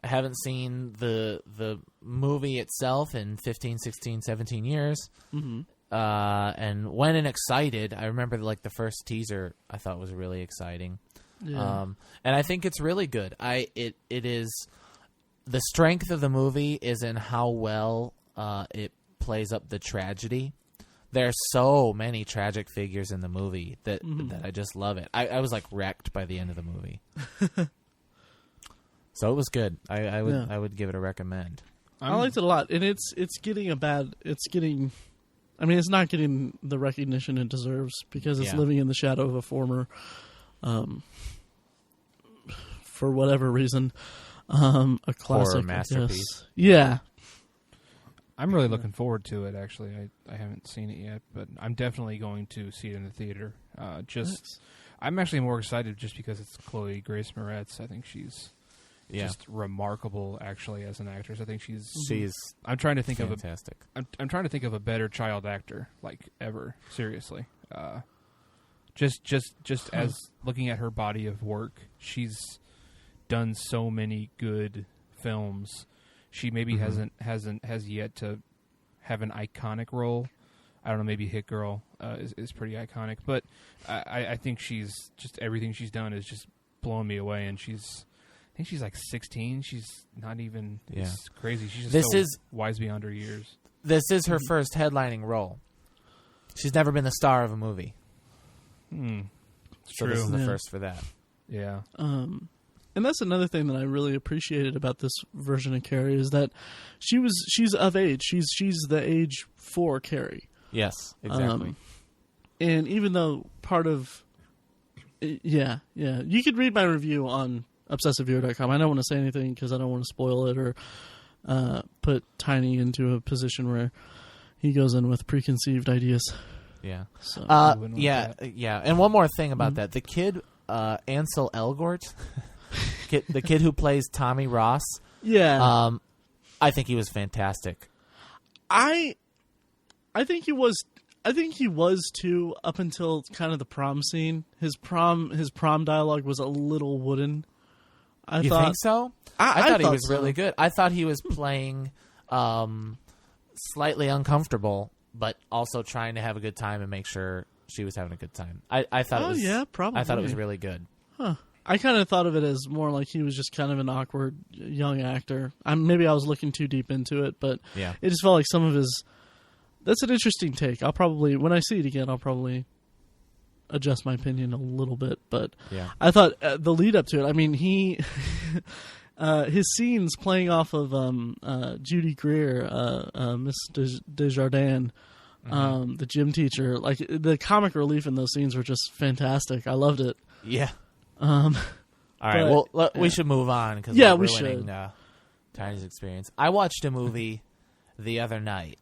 I haven't seen the movie itself in 15, 16, 17 years. Mm-hmm. And went in excited. I remember like the first teaser I thought was really exciting. Yeah. And I think it's really good. It is the strength of the movie is in how well it plays up the tragedy. There's so many tragic figures in the movie that I just love it. I was like wrecked by the end of the movie. So it was good. I would give it a recommend. I liked it a lot, and it's not getting the recognition it deserves because it's living in the shadow of a former, for whatever reason, a classic horror masterpiece. Yeah. I'm really looking forward to it. Actually, I haven't seen it yet, but I'm definitely going to see it in the theater. I'm actually more excited just because it's Chloe Grace Moretz. I think she's just remarkable, actually, as an actress. I think she's. I'm trying to think fantastic. I'm trying to think of a better child actor, like ever. Seriously, just as looking at her body of work, she's done so many good films. She maybe has yet to have an iconic role. I don't know. Maybe Hit Girl is pretty iconic, but I think she's just everything she's done is just blowing me away. And I think she's like 16. She's not even it's crazy. She's just wise beyond her years. This is her first headlining role. She's never been the star of a movie. So this is the first for that. Yeah. And that's another thing that I really appreciated about this version of Carrie is that she's of age. She's the age for Carrie. Yes, exactly. And even though part of you could read my review on ObsessiveViewer.com. I don't want to say anything because I don't want to spoil it or put Tiny into a position where he goes in with preconceived ideas. Yeah. So, yeah. And one more thing about that. The kid, Ansel Elgort, the kid who plays Tommy Ross. Yeah. I think he was fantastic. I think he was. I think he was too up until kind of the prom scene. His prom dialogue was a little wooden. You think so? I thought he was really good. I thought he was playing slightly uncomfortable, but also trying to have a good time and make sure she was having a good time. I thought it was. Probably. I thought it was really good. Huh. I kind of thought of it as more like he was just kind of an awkward young actor. Maybe I was looking too deep into it, but it just felt like some of his. That's an interesting take. I'll probably, when I see it again, I'll probably adjust my opinion a little bit. But I thought the lead up to it. I mean, his scenes playing off of Judy Greer, Miss Desjardins, the gym teacher. Like the comic relief in those scenes were just fantastic. I loved it. Yeah. All right. Well, we should move on because we're ruining Tiny's experience. I watched a movie the other night.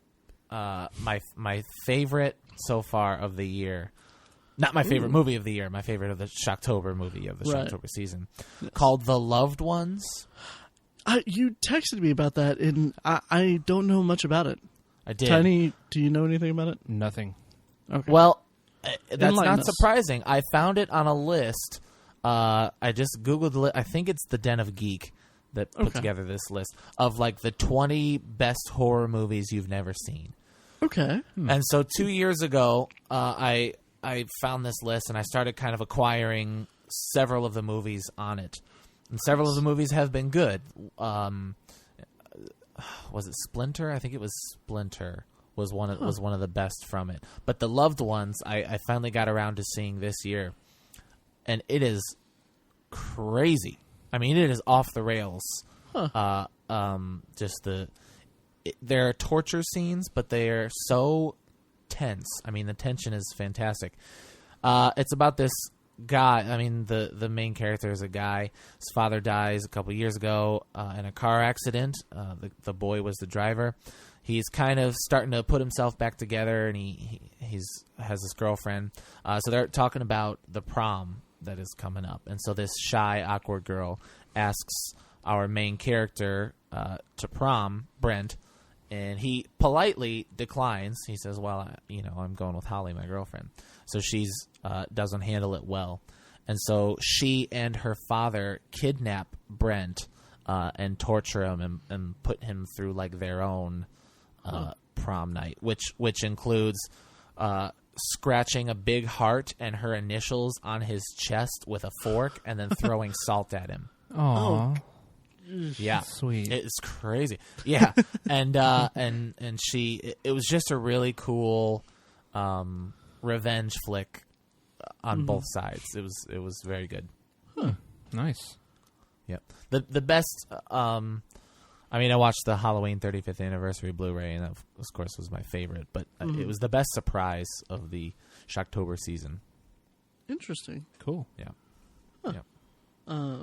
My favorite so far of the year, not my favorite movie of the year, my favorite of the Shocktober movie of the Shocktober season, called The Loved Ones. You texted me about that, and I don't know much about it. I did. Tiny, do you know anything about it? Nothing. Okay. Well, that's not surprising. I found it on a list. I just Googled it. I think it's the Den of Geek that put together this list of like the 20 best horror movies you've never seen. Okay. And so 2 years ago, I found this list and I started kind of acquiring several of the movies on it. And several of the movies have been good. Was it Splinter? I think it was Splinter was one of the best from it. But The Loved Ones, I finally got around to seeing this year. and it is crazy. I mean, it is off the rails. Huh. There are torture scenes, but they are so tense. I mean, the tension is fantastic. It's about this guy. I mean, the main character is a guy. His father dies a couple years ago in a car accident. The boy was the driver. He's kind of starting to put himself back together, and he has this girlfriend. So they're talking about the prom that is coming up. And so this shy, awkward girl asks our main character to prom, Brent, and he politely declines. He says, well, I'm going with Holly, my girlfriend. So she's doesn't handle it well. And so she and her father kidnap Brent and torture him and put him through like their own prom night, which includes scratching a big heart and her initials on his chest with a fork and then throwing salt at him. Aww. Yeah, sweet. It's crazy. Yeah, and she. It was just a really cool revenge flick on both sides. It was very good. Huh. Nice. Yep. The best. I mean, I watched the Halloween 35th anniversary Blu-ray, and that, of course, was my favorite. But it was the best surprise of the Shocktober season. Interesting. Cool. Yeah. Huh. Yeah.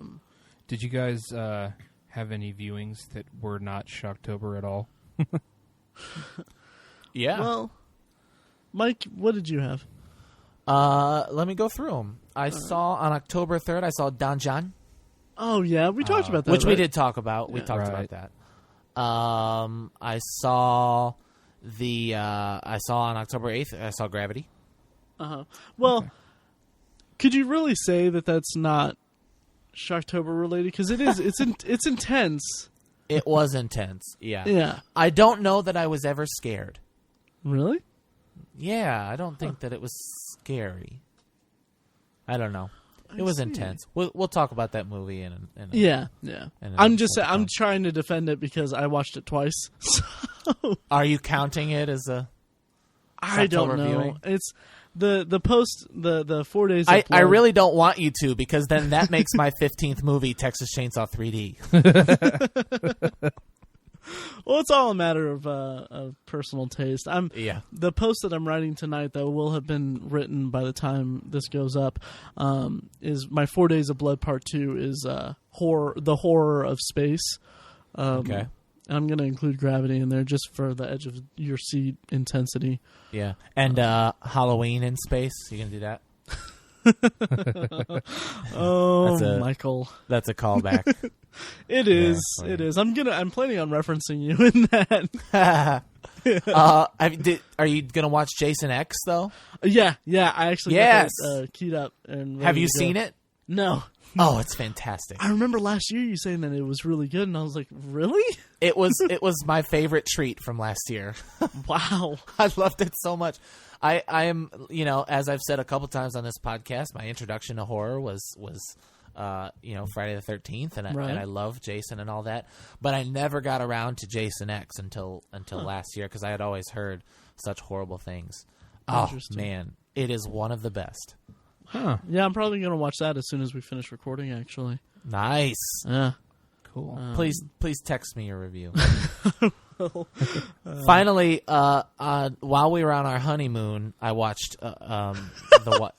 Did you guys have any viewings that were not Shocktober at all? Yeah. Well, Mike, what did you have? Let me go through them. I saw on October 3rd, I saw Don John. Oh, yeah. We talked about that. Which right? we did talk about. We talked about that. I saw on October 8th, I saw Gravity. Uh-huh. Well, could you really say that that's not Shocktober related? Because it is. It's intense. It was intense. Yeah. Yeah. I don't know that I was ever scared. Really? Yeah, I don't think that it was scary. I don't know. It was see. Intense. We'll talk about that movie in Yeah. I'm trying to defend it because I watched it twice. So Are you counting it as a I don't know. viewing? It's the post the 4 days. I really don't want you to, because then that makes my 15th movie Texas Chainsaw 3D. Well, it's all a matter of personal taste. The post that I'm writing tonight, that will have been written by the time this goes up, is my 4 Days of Blood Part 2 is the horror of space. Okay. I'm going to include Gravity in there just for the edge of your seat intensity. Yeah. And Halloween in space, you gonna do that? Michael. That's a callback. It is. Yeah, it is. I'm planning on referencing you in that. Are you gonna watch Jason X though? Yeah. I actually got that, keyed up and have you seen it? No. Oh, it's fantastic. I remember last year you saying that it was really good, and I was like, really? It was my favorite treat from last year. Wow. I loved it so much. I am, as I've said a couple times on this podcast, my introduction to horror was Friday the 13th, and I love Jason and all that. But I never got around to Jason X until last year, because I had always heard such horrible things. Oh man, it is one of the best. Huh. Yeah, I'm probably going to watch that as soon as we finish recording, actually. Nice. Yeah. Cool. Please text me your review. Finally, while we were on our honeymoon, I watched the what?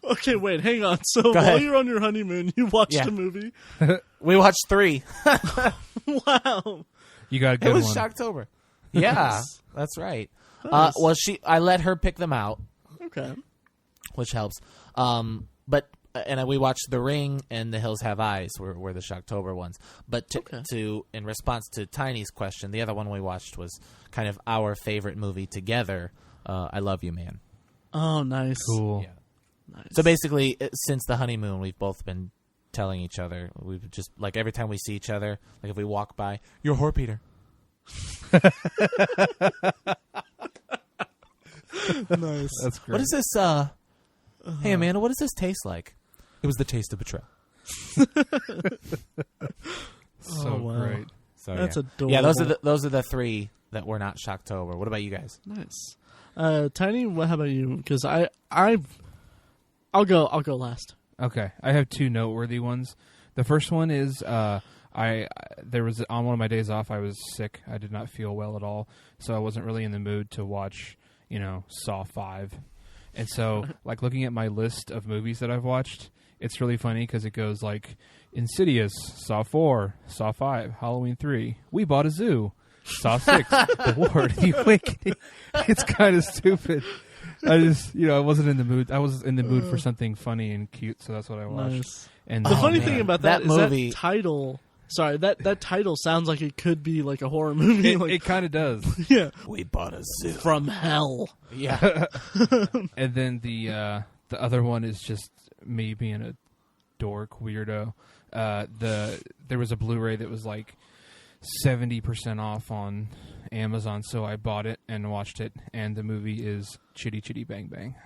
Okay, wait, hang on. So while you're on your honeymoon, you watched a movie? We watched 3. Wow. You got a good one. It was Shocktober. Yeah, that's right. Nice. I let her pick them out. Okay. Which helps. We watched The Ring and The Hills Have Eyes were the Shocktober ones. But in response to Tiny's question, the other one we watched was kind of our favorite movie together, I Love You, Man. Oh, nice. Cool. Yeah. Nice. So basically, since the honeymoon, we've both been telling each other, we've just, like, every time we see each other, like if we walk by, you're a whore, Peter. Nice. That's great. What is this, hey, Amanda, what does this taste like? It was the taste of betrayal. So great. So, that's adorable. Yeah, those are the 3 that were not Shocktober. What about you guys? Nice. Tiny, how about you? Because I'll go last. Okay, I have two noteworthy ones. The first one is there was on one of my days off. I was sick. I did not feel well at all, so I wasn't really in the mood to watch, Saw 5. And so, like, looking at my list of movies that I've watched, it's really funny because it goes like Insidious, Saw 4, Saw 5, Halloween 3, We Bought a Zoo, Saw 6, The Ward, The Awakening. It's kind of stupid. I just, I wasn't in the mood. I was in the mood for something funny and cute, so that's what I watched. Nice. And the funny thing about that is movie, that title. Sorry, that title sounds like it could be like a horror movie. It kind of does. Yeah, We Bought a Zoo from hell. Yeah. And then the other one is just me being a dork weirdo. There was a Blu-ray that was like 70% off on Amazon, so I bought it and watched it. And the movie is Chitty Chitty Bang Bang.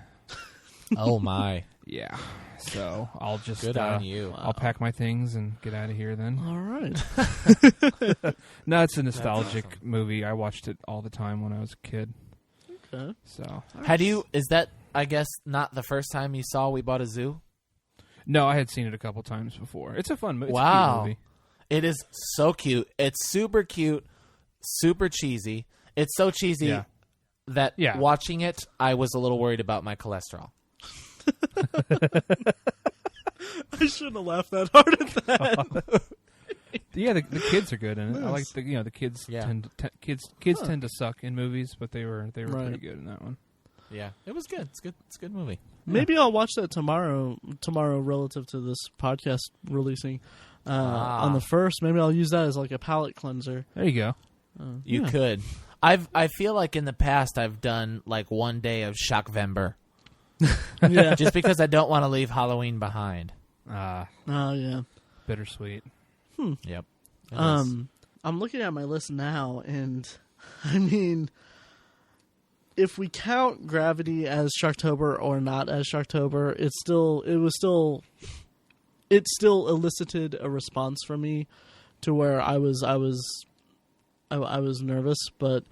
Oh my. Yeah. So I'll just Good on you. I'll pack my things and get out of here then. All right. No, it's a nostalgic movie. I watched it all the time when I was a kid. Okay. So Is that, I guess, not the first time you saw We Bought a Zoo? no, I had seen it a couple times before. It's a fun movie. Wow. It's a cute movie. It is so cute. It's super cute, super cheesy. It's so cheesy that watching it, I was a little worried about my cholesterol. I shouldn't have laughed that hard at that. Yeah, the kids are good in it. I like the kids. Yeah. Kids tend to suck in movies, but they were Right. pretty good in that one. Yeah, it was good. It's good. It's a good movie. Maybe I'll watch that tomorrow relative to this podcast releasing on the 1st. Maybe I'll use that as like a palate cleanser. There you go. You could. I feel like in the past I've done like one day of Shocktober. Yeah. Just because I don't want to leave Halloween behind. Oh yeah. Bittersweet. Yep. I'm looking at my list now, and I mean, if we count Gravity as Shocktober or not as Shocktober, it still elicited a response from me to where I was nervous. But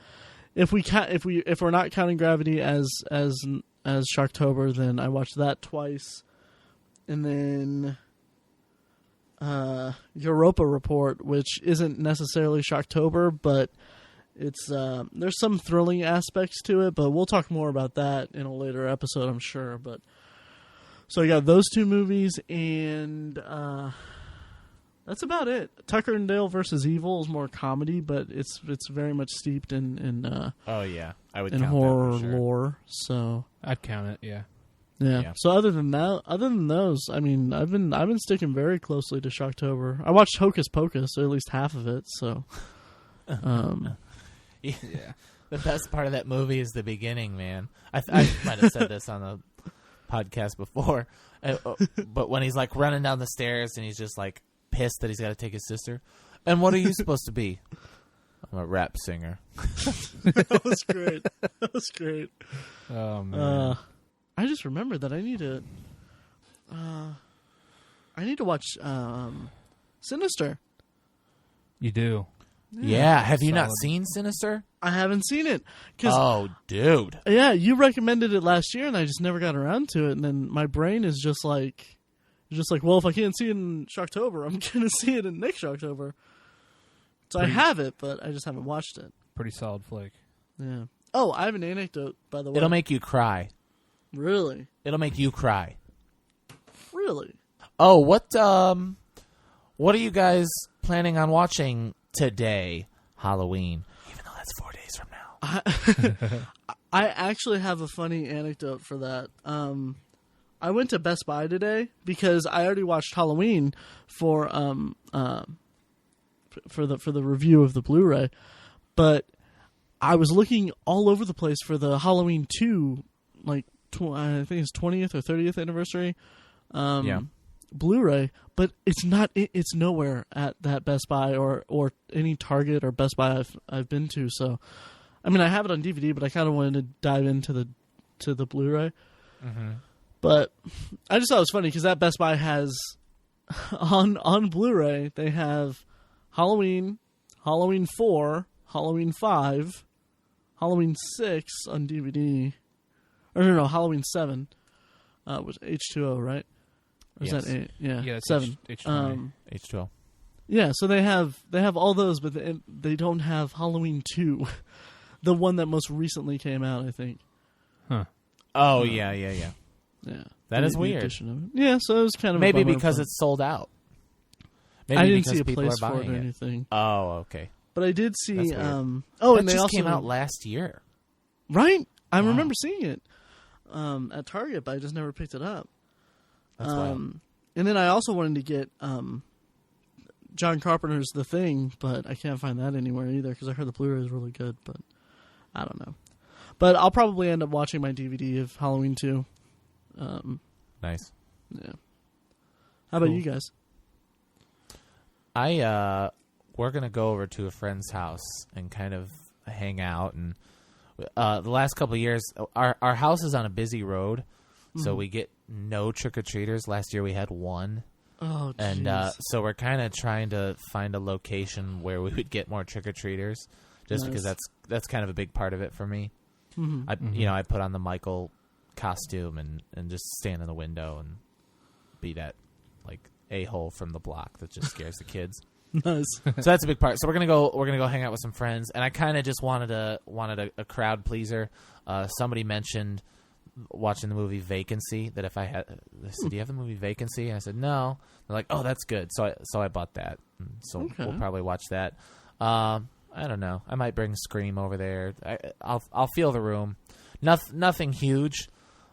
if we're not counting Gravity as Shocktober, then I watched that twice, and then Europa Report, which isn't necessarily Shocktober, but it's there's some thrilling aspects to it. But we'll talk more about that in a later episode, I'm sure. But so I got those two movies, and that's about it. Tucker and Dale versus Evil is more comedy, but it's very much steeped in Oh yeah, I would in count horror that for sure. lore. So I'd count it. Yeah. yeah. So other than those, I mean, I've been sticking very closely to Shocktober. I watched Hocus Pocus, or at least half of it. So, Yeah. The best part of that movie is the beginning, man. I might have said this on the podcast before, but when he's like running down the stairs and he's just like pissed that he's got to take his sister. And what are you supposed to be? I'm a rap singer. that was great. That was great. Oh man. I just remembered that I need to watch Sinister. You do. Yeah. Have you not Solid. seen Sinister? I haven't seen it. Oh, dude. Yeah, you recommended it last year, and I just never got around to it. And then my brain is just like, well, if I can't see it in Shocktober, I'm gonna see it in next Shocktober. So I have it, but I just haven't watched it. Pretty solid flick. Yeah. Oh, I have an anecdote, by the way. It'll make you cry. Really? It'll make you cry. Really? Oh, what are you guys planning on watching today, Halloween? Even though that's 4 days from now. I actually have a funny anecdote for that. I went to Best Buy today because I already watched Halloween for the review of the Blu-ray, but I was looking all over the place for the Halloween 2, like I think it's 20th or 30th anniversary Blu-ray, but it's not. It's nowhere at that Best Buy or any Target or Best Buy I've been to. So, I mean, I have it on DVD, but I kind of wanted to dive into the Blu-ray. Mm-hmm. But I just thought it was funny because that Best Buy has on Blu-ray they have Halloween, Halloween 4, Halloween 5, Halloween 6 on DVD. Or no, Halloween 7 was H2O, right? Or is Yes. that 8? Yeah, Yeah, it's 7. H20. H2O. Yeah, so they have all those, but they don't have Halloween 2, the one that most recently came out, I think. Huh. Oh, yeah. Yeah, That is The weird. addition of it. Yeah, so it was kind of Maybe a bummer, because but it's sold out. Maybe I didn't because see a people place are for it buying or it. anything. Oh, okay. But I did see. That's weird. And that they just also came out last year. right. I Wow. remember seeing it at Target, but I just never picked it up. That's wild. And then I also wanted to get John Carpenter's The Thing, but I can't find that anywhere either because I heard the Blu-ray is really good, but I don't know. But I'll probably end up watching my DVD of Halloween 2. Nice. Yeah. How about you guys? We're gonna go over to a friend's house and kind of hang out. And the last couple of years, our house is on a busy road, so we get no trick or treaters. Last year we had one. Oh, And jeez. so we're kind of trying to find a location where we would get more trick or treaters, just because that's kind of a big part of it for me. I put on the Michael costume and just stand in the window and be that like a-hole from the block that just scares the kids. Nice. So that's a big part. So we're gonna go hang out with some friends, and I kind of just wanted a crowd pleaser. Somebody mentioned watching the movie Vacancy. That if I had, they said, "Do you have the movie Vacancy?" And I said, "No." They're like, "Oh, that's good." So I bought that. So we'll probably watch that. I don't know. I might bring Scream over there. I'll feel the room. Nothing huge,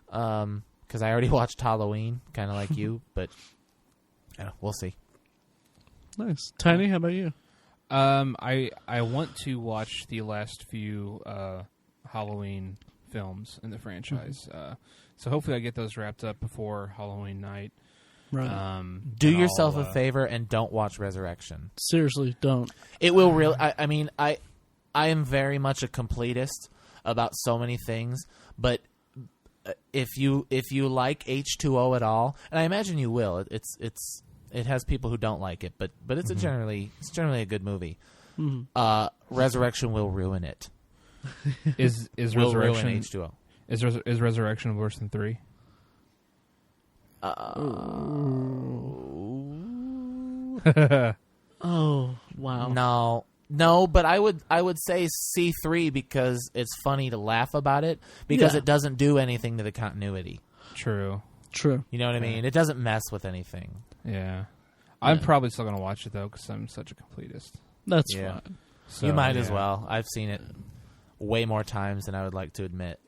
because I already watched Halloween, kind of like you. But we'll see. Nice. Tiny, how about you? I want to watch the last few Halloween films in the franchise. So hopefully I get those wrapped up before Halloween night. Right. Do yourself a favor and don't watch Resurrection. Seriously, don't. It will really. I mean, I am very much a completist about so many things, but if you like H2O at all, and I imagine you will, it has people who don't like it, but it's generally a good movie. Resurrection will ruin it. Is Will Resurrection ruin H2O. Is Resurrection worse than 3? Oh, wow. No, but I would say C3 because it's funny to laugh about it because Yeah. it doesn't do anything to the continuity. True. True. You know what I mean? It doesn't mess with anything. Yeah. I'm probably still going to watch it, though, because I'm such a completist. That's Yeah. fine. So, You might as yeah. well. I've seen it way more times than I would like to admit.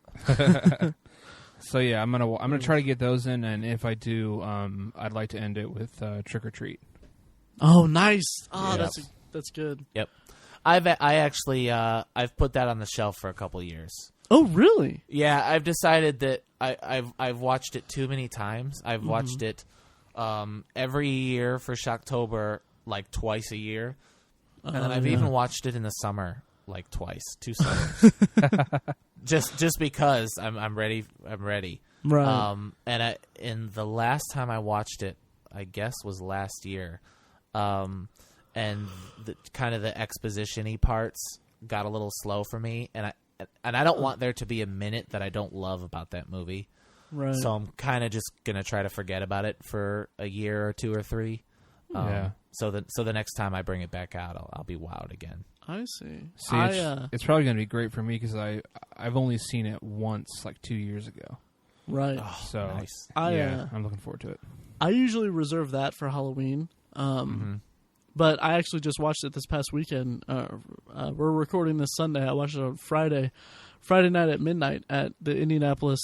So yeah, I'm gonna try to get those in, and if I do, I'd like to end it with Trick or Treat. Oh, nice. Oh, Yeah. that's good. Yep. I've put that on the shelf for a couple years. Oh, really? Yeah, I've decided that I've watched it too many times. I've watched it every year for Shocktober, like twice a year, and then I've even watched it in the summer, like twice, 2 summers. just because I'm ready. I'm ready. Right. And the last time I watched it, I guess, was last year. And the kind of the exposition-y parts got a little slow for me, and I don't want there to be a minute that I don't love about that movie. Right. So I'm kind of just gonna try to forget about it for a year or 2 or 3. Yeah. So the next time I bring it back out, I'll be wowed again. I see. See, it's probably going to be great for me because I've only seen it once, like 2 years ago. Right. So Nice. I'm looking forward to it. I usually reserve that for Halloween. But I actually just watched it this past weekend. We're recording this Sunday. I watched it on Friday night at midnight at the Indianapolis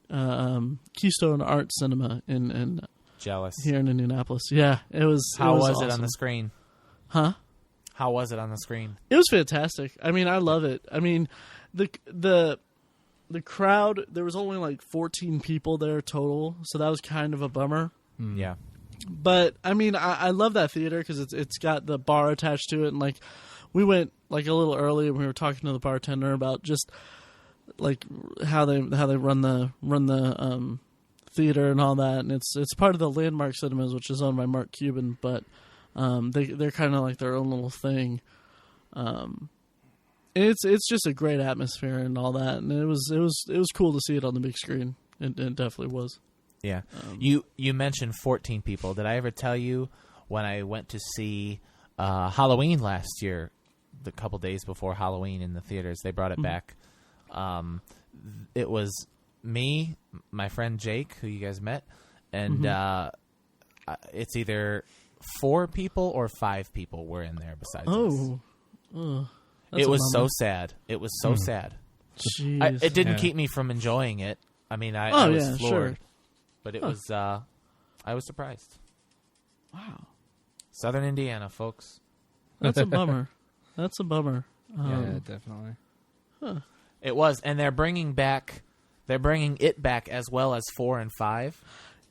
Keystone Art Cinema in Jealous. here in Indianapolis. Yeah, it was. How was awesome. it on the screen? Huh? How was it on the screen? It was fantastic. I mean, I love it. I mean, the crowd. There was only like 14 people there total, so that was kind of a bummer. Yeah. But I mean, I love that theater because it's got the bar attached to it, and like we went like a little early and we were talking to the bartender about just like how they run the theater and all that, and it's part of the Landmark Cinemas, which is owned by Mark Cuban, but they're kind of like their own little thing. It's just a great atmosphere and all that, and it was cool to see it on the big screen. It definitely was. Yeah. You mentioned 14 people. Did I ever tell you when I went to see Halloween last year, the couple days before Halloween in the theaters, they brought it back. It was me, my friend Jake, who you guys met, and it's either 4 people or 5 people were in there besides us. It was so sad. It was so sad. Jeez. It didn't keep me from enjoying it. I mean, I was floored. Sure. But it was, I was surprised. Wow. Southern Indiana, folks. That's a bummer. That's a bummer. Yeah, definitely. Huh. It was, and they're bringing it back as well as 4 and 5.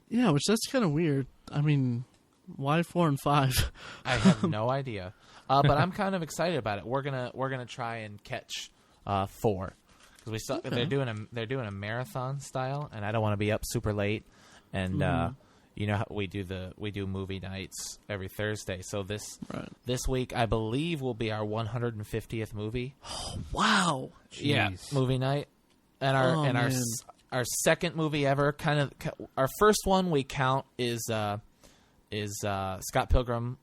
Yeah, which that's kind of weird. I mean, why 4 and 5? I have no idea, but I'm kind of excited about it. We're gonna try and catch 4 because we saw they're doing a marathon style, and I don't want to be up super late. And you know how we do movie nights every Thursday. So this week I believe will be our 150th movie. Oh, wow! Jeez. Yeah, movie night, and our second movie ever. Kind of our first one we count is Scott Pilgrim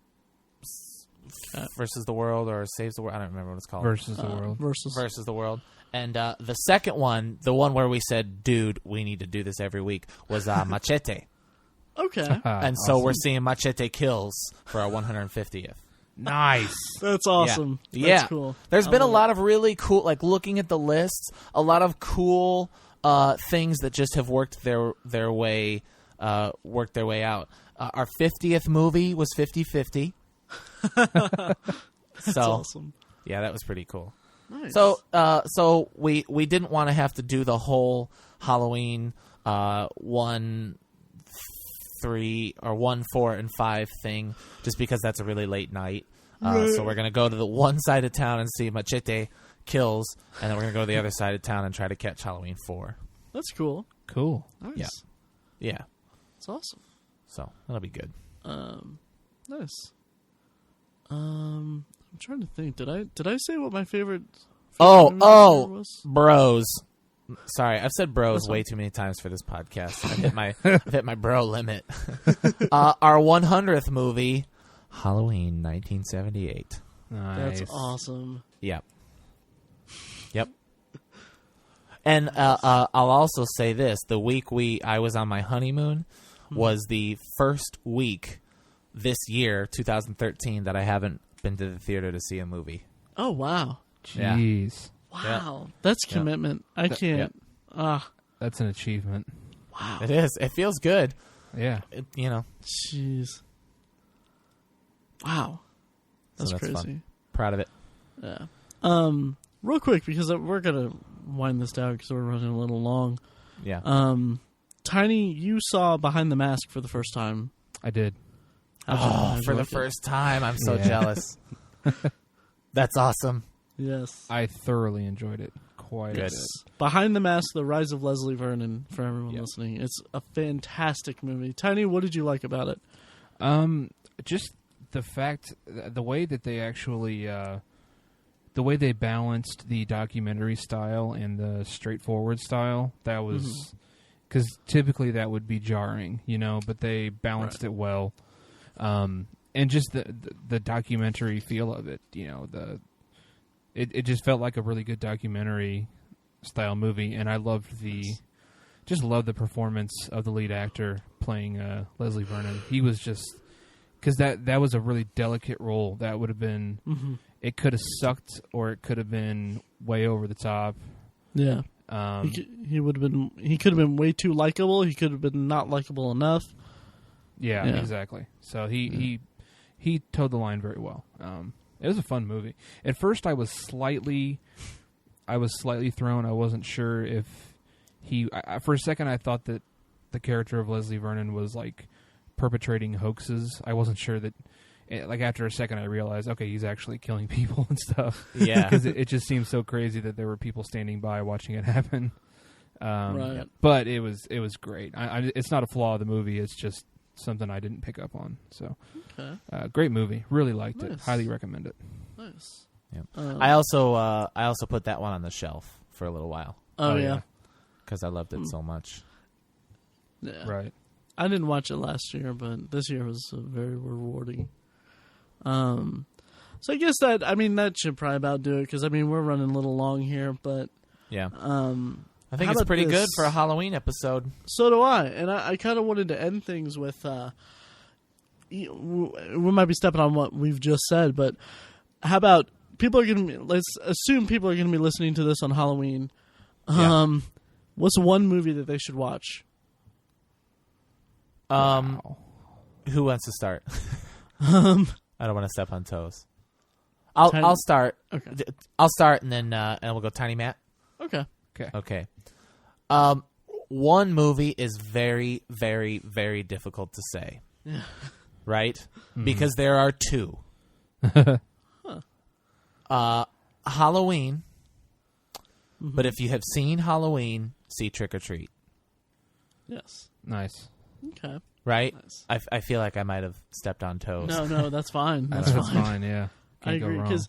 versus the World or Saves the World. I don't remember what it's called. Versus the World. Versus the World. And the second one, the one where we said, dude, we need to do this every week, was Machete. Okay. And so we're seeing Machete Kills for our 150th. Nice. That's awesome. Yeah. That's cool. There's been a lot of really cool, like looking at the lists, a lot of cool things that just have worked their way out. Our 50th movie was 50-50. That's so, awesome. Yeah, that was pretty cool. Nice. So we didn't want to have to do the whole Halloween 1, 3, or 1, 4, and 5 thing, just because that's a really late night. So we're gonna go to the one side of town and see Machete Kills, and then we're gonna go to the other side of town and try to catch Halloween 4. That's cool. Cool. Nice. Yeah. That's awesome. So that'll be good. Nice. I'm trying to think. Did I say what my favorite movie was? Bros. Sorry, I've said bros way too many times for this podcast. I've hit my bro limit. Our 100th movie, Halloween 1978. Nice. That's awesome. Yep. And I'll also say this: the week I was on my honeymoon was the first week this year, 2013, that I haven't been to the theater to see a movie. Oh wow! Jeez. Wow, that's commitment. I can't. That's an achievement. Wow, it is. It feels good. Yeah. Jeez. Wow, that's crazy. Fun. Proud of it. Yeah. Real quick, because we're gonna wind this down because we're running a little long. Yeah. Tiny, you saw Behind the Mask for the first time. I did. How'd for you the like it? first time. I'm so jealous. That's awesome. Yes. I thoroughly enjoyed it. Quite a bit. Behind the Mask, The Rise of Leslie Vernon, for everyone listening. It's a fantastic movie. Tiny, what did you like about it? Just the fact, the way that they actually, the way they balanced the documentary style and the straightforward style, that was, because typically that would be jarring, but they balanced it well. And just the documentary feel of it, it just felt like a really good documentary style movie, and I loved the performance of the lead actor playing Leslie Vernon. He was just, because that was a really delicate role. That would have been, it could have sucked, or it could have been way over the top. Yeah, he would have been. He could have been way too likable. He could have been not likable enough. Yeah, exactly. So he towed the line very well. It was a fun movie. At first, I was slightly thrown. I wasn't sure if for a second, I thought that the character of Leslie Vernon was like perpetrating hoaxes. I wasn't sure that. Like after a second, I realized, okay, he's actually killing people and stuff. Yeah, because it just seemed so crazy that there were people standing by watching it happen. Right. But it was great. It's not a flaw of the movie. It's just something I didn't pick up on. So, great movie. Really liked it. Highly recommend it. Nice. Yeah. I also put that one on the shelf for a little while. Oh yeah, because I loved it so much. Yeah. Right. I didn't watch it last year, but this year was very rewarding. So I guess that should probably about do it, because we're running a little long here, but Yeah. I think how it's about pretty this? good for a Halloween episode. So do I, and I kind of wanted to end things with. We might be stepping on what we've just said, but how about let's assume people are going to be listening to this on Halloween. Yeah. What's one movie that they should watch? Who wants to start? I don't want to step on toes. I'll start. Okay. I'll start, and then and we'll go Tiny Matt. Okay. One movie is very, very, very difficult to say. Yeah. Right? Mm-hmm. Because there are two. Halloween. Mm-hmm. But if you have seen Halloween, see Trick or Treat. Yes. Nice. Okay. Right? Nice. I feel like I might have stepped on toes. No, that's fine. That's That's fine. fine. Yeah. I Can't go agree, wrong. because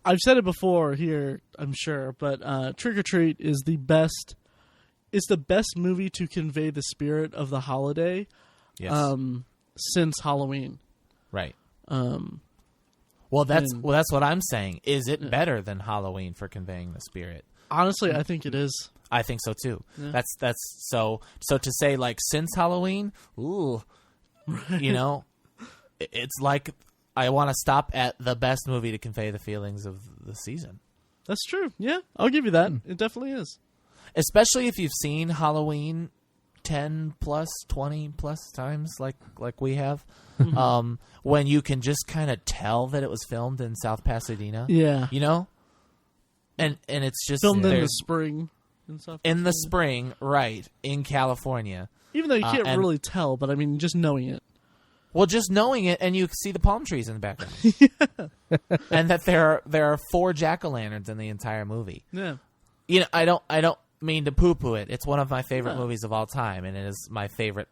I've said it before here, I'm sure, but Trick or Treat is the best. It's the best movie to convey the spirit of the holiday. Yes. Since Halloween. Right. Well, that's what I'm saying. Is it better than Halloween for conveying the spirit? Honestly, I think it is. I think so too. Yeah. That's so to say, like, since Halloween, ooh, you know, it's like I want to stop at the best movie to convey the feelings of the season. That's true. Yeah, I'll give you that. It definitely is. Especially if you've seen Halloween 10 plus, 20 plus times like we have. When you can just kind of tell that it was filmed in South Pasadena. Yeah. You know? And it's just Filmed in the spring and stuff. in the spring, right, in California. Even though you can't and- really tell, but just knowing it. Well, just knowing it, and you see the palm trees in the background. And that there are 4 jack-o'-lanterns in the entire movie. Yeah. You know, I don't mean to poo-poo it. It's one of my favorite movies of all time, and it is my favorite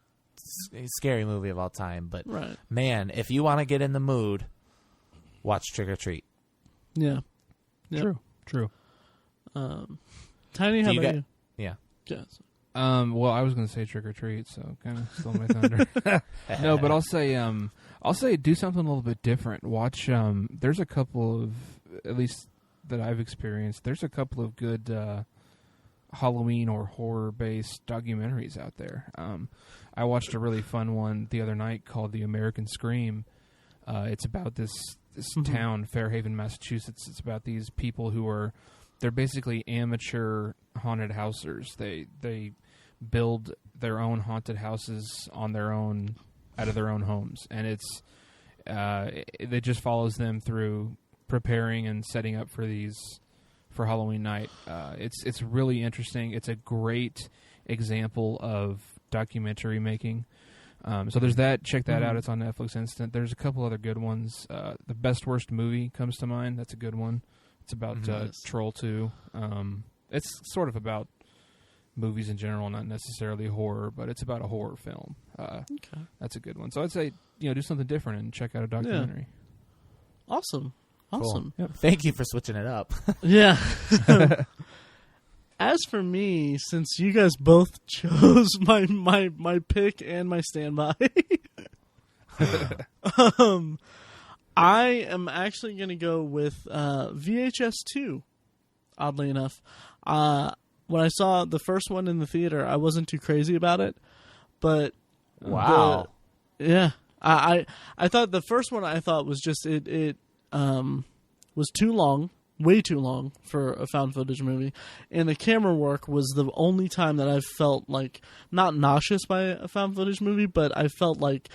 scary movie of all time. But Right. man, if you want to get in the mood, watch Trick or Treat. Yeah. Yep. True. Tiny, how about you? Yeah. Yes. Well, I was going to say Trick or Treat, so kind of stole my thunder. No, but I'll say do something a little bit different. Watch. There's a couple of, at least that I've experienced. There's a couple of good Halloween or horror-based documentaries out there. I watched a really fun one the other night called The American Scream. It's about this town, Fairhaven, Massachusetts. It's about these people they're basically amateur haunted housers. They build their own haunted houses out of their own homes, and it just follows them through preparing and setting up for Halloween night. It's really interesting. It's a great example of documentary making. So there's that. Check that out. It's on Netflix Instant. There's a couple other good ones. The Best Worst Movie comes to mind. That's a good one. It's about Troll 2. It's sort of about movies in general, not necessarily horror, but it's about a horror film. Okay. That's a good one. So I'd say, do something different and check out a documentary. Yeah. Awesome. Cool. Yep. Thank you for switching it up. Yeah. As for me, since you guys both chose my pick and my standby, I am actually going to go with VHS 2, oddly enough. When I saw the first one in the theater, I wasn't too crazy about it, but wow. I thought the first one was just it was too long, way too long for a found footage movie, and the camera work was the only time that I felt like not nauseous by a found footage movie, but I felt like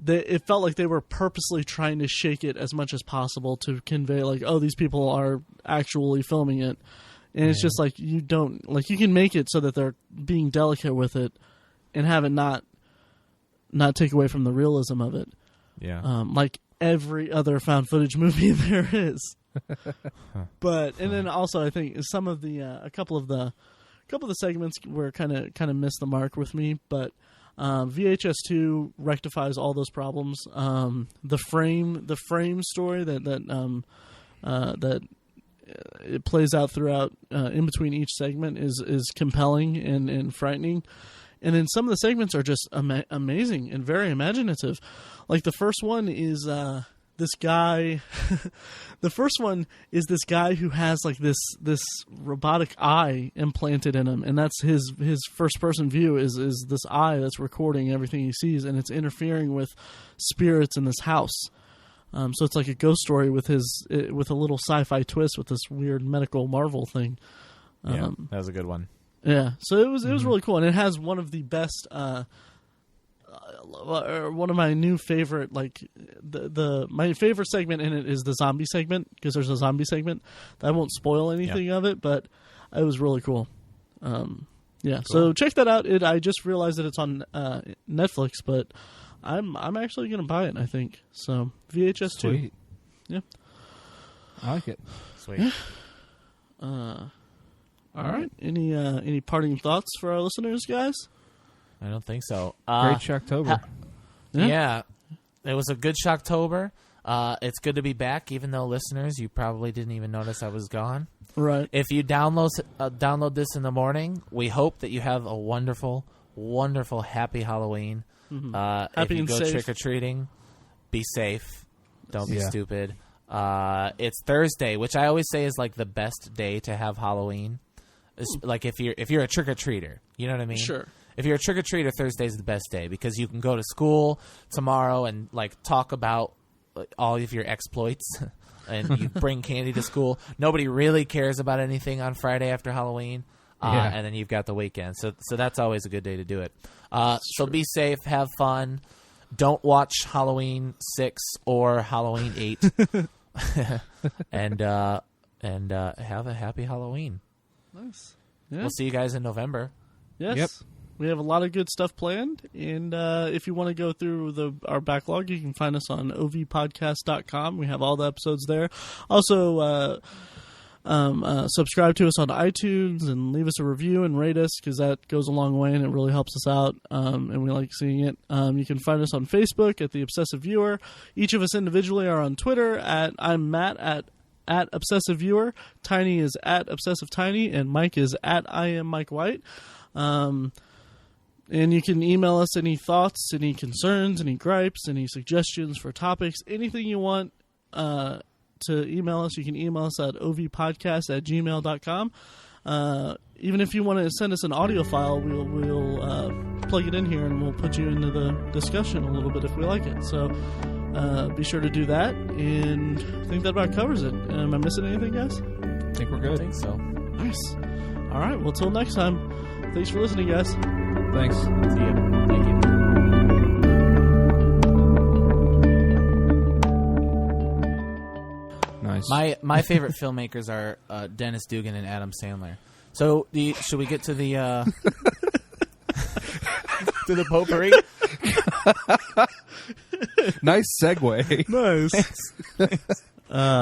it felt like they were purposely trying to shake it as much as possible to convey like, oh, these people are actually filming it. And it's just like you can make it so that they're being delicate with it and have it not take away from the realism of it. Yeah. Like every other found footage movie there is. But and then also I think some of the a couple of the segments were kind of missed the mark with me, but VHS 2 rectifies all those problems. The frame story that it plays out throughout in between each segment is compelling and frightening. And then some of the segments are just amazing and very imaginative. Like the first one is this guy. The first one is this guy who has like this robotic eye implanted in him, and that's his first person view is this eye that's recording everything he sees, and it's interfering with spirits in this house. So it's like a ghost story with a little sci-fi twist with this weird medical Marvel thing. Yeah, that was a good one. Yeah, so it was really cool, and it has one of the best, one of my new favorite, like my favorite segment in it is the zombie segment, because there's a zombie segment. I won't spoil anything of it, but it was really cool. Cool. So check that out. I just realized that it's on Netflix, but I'm actually gonna buy it. I think so. VHS Sweet. 2. Yeah, I like it. Sweet. All right. Any parting thoughts for our listeners, guys? I don't think so. Great Shocktober. Yeah. It was a good Shocktober. It's good to be back, even though listeners, you probably didn't even notice I was gone. Right. If you download this in the morning, we hope that you have a wonderful, wonderful, happy Halloween. Mm-hmm. If you and go safe. trick-or-treating, be safe. Don't be stupid. It's Thursday, which I always say is like the best day to have Halloween. It's like if you're a trick-or-treater, you know what I mean? Sure. If you're a trick-or-treater, Thursday's the best day because you can go to school tomorrow and like talk about all of your exploits and you bring candy to school. Nobody really cares about anything on Friday after Halloween. And then you've got the weekend. So that's always a good day to do it. So be safe, have fun. Don't watch Halloween 6 or Halloween 8. and have a happy Halloween. Nice. Yeah. We'll see you guys in November. Yes. Yep. We have a lot of good stuff planned, and if you want to go through our backlog, you can find us on ovpodcast.com. We have all the episodes there. Also, subscribe to us on iTunes and leave us a review and rate us, because that goes a long way and it really helps us out, and we like seeing it. You can find us on Facebook at The Obsessive Viewer. Each of us individually are on Twitter I'm Matt at Obsessive Viewer. Tiny is at Obsessive Tiny, and Mike is at I Am Mike White. And you can email us any thoughts, any concerns, any gripes, any suggestions for topics, anything you want to email us. You can email us at ovpodcast@gmail.com. Even if you want to send us an audio file, we'll plug it in here and we'll put you into the discussion a little bit if we like it. So be sure to do that, and I think that about covers it. Am I missing anything, guys? I think we're good. I think so. Nice. All right. Well, till next time. Thanks for listening, guys. Thanks. See you. Thank you. Nice. My favorite filmmakers are Dennis Dugan and Adam Sandler. So should we get to the to the potpourri? Nice segue. Nice.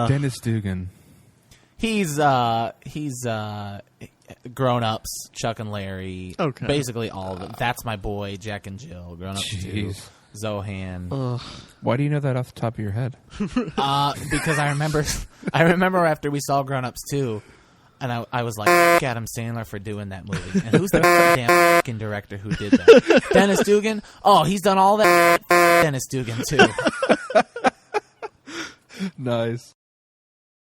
Dennis Dugan. He's Grown Ups, Chuck and Larry. Okay. Basically all of them. That's My Boy, Jack and Jill, Grown Ups 2, Zohan. Why do you know that off the top of your head? Because I remember after we saw Grown Ups 2, and I was like, F*** Adam Sandler for doing that movie. And who's the damn fucking director who did that? Dennis Dugan? Oh, he's done all that. Dennis Dugan too. Nice.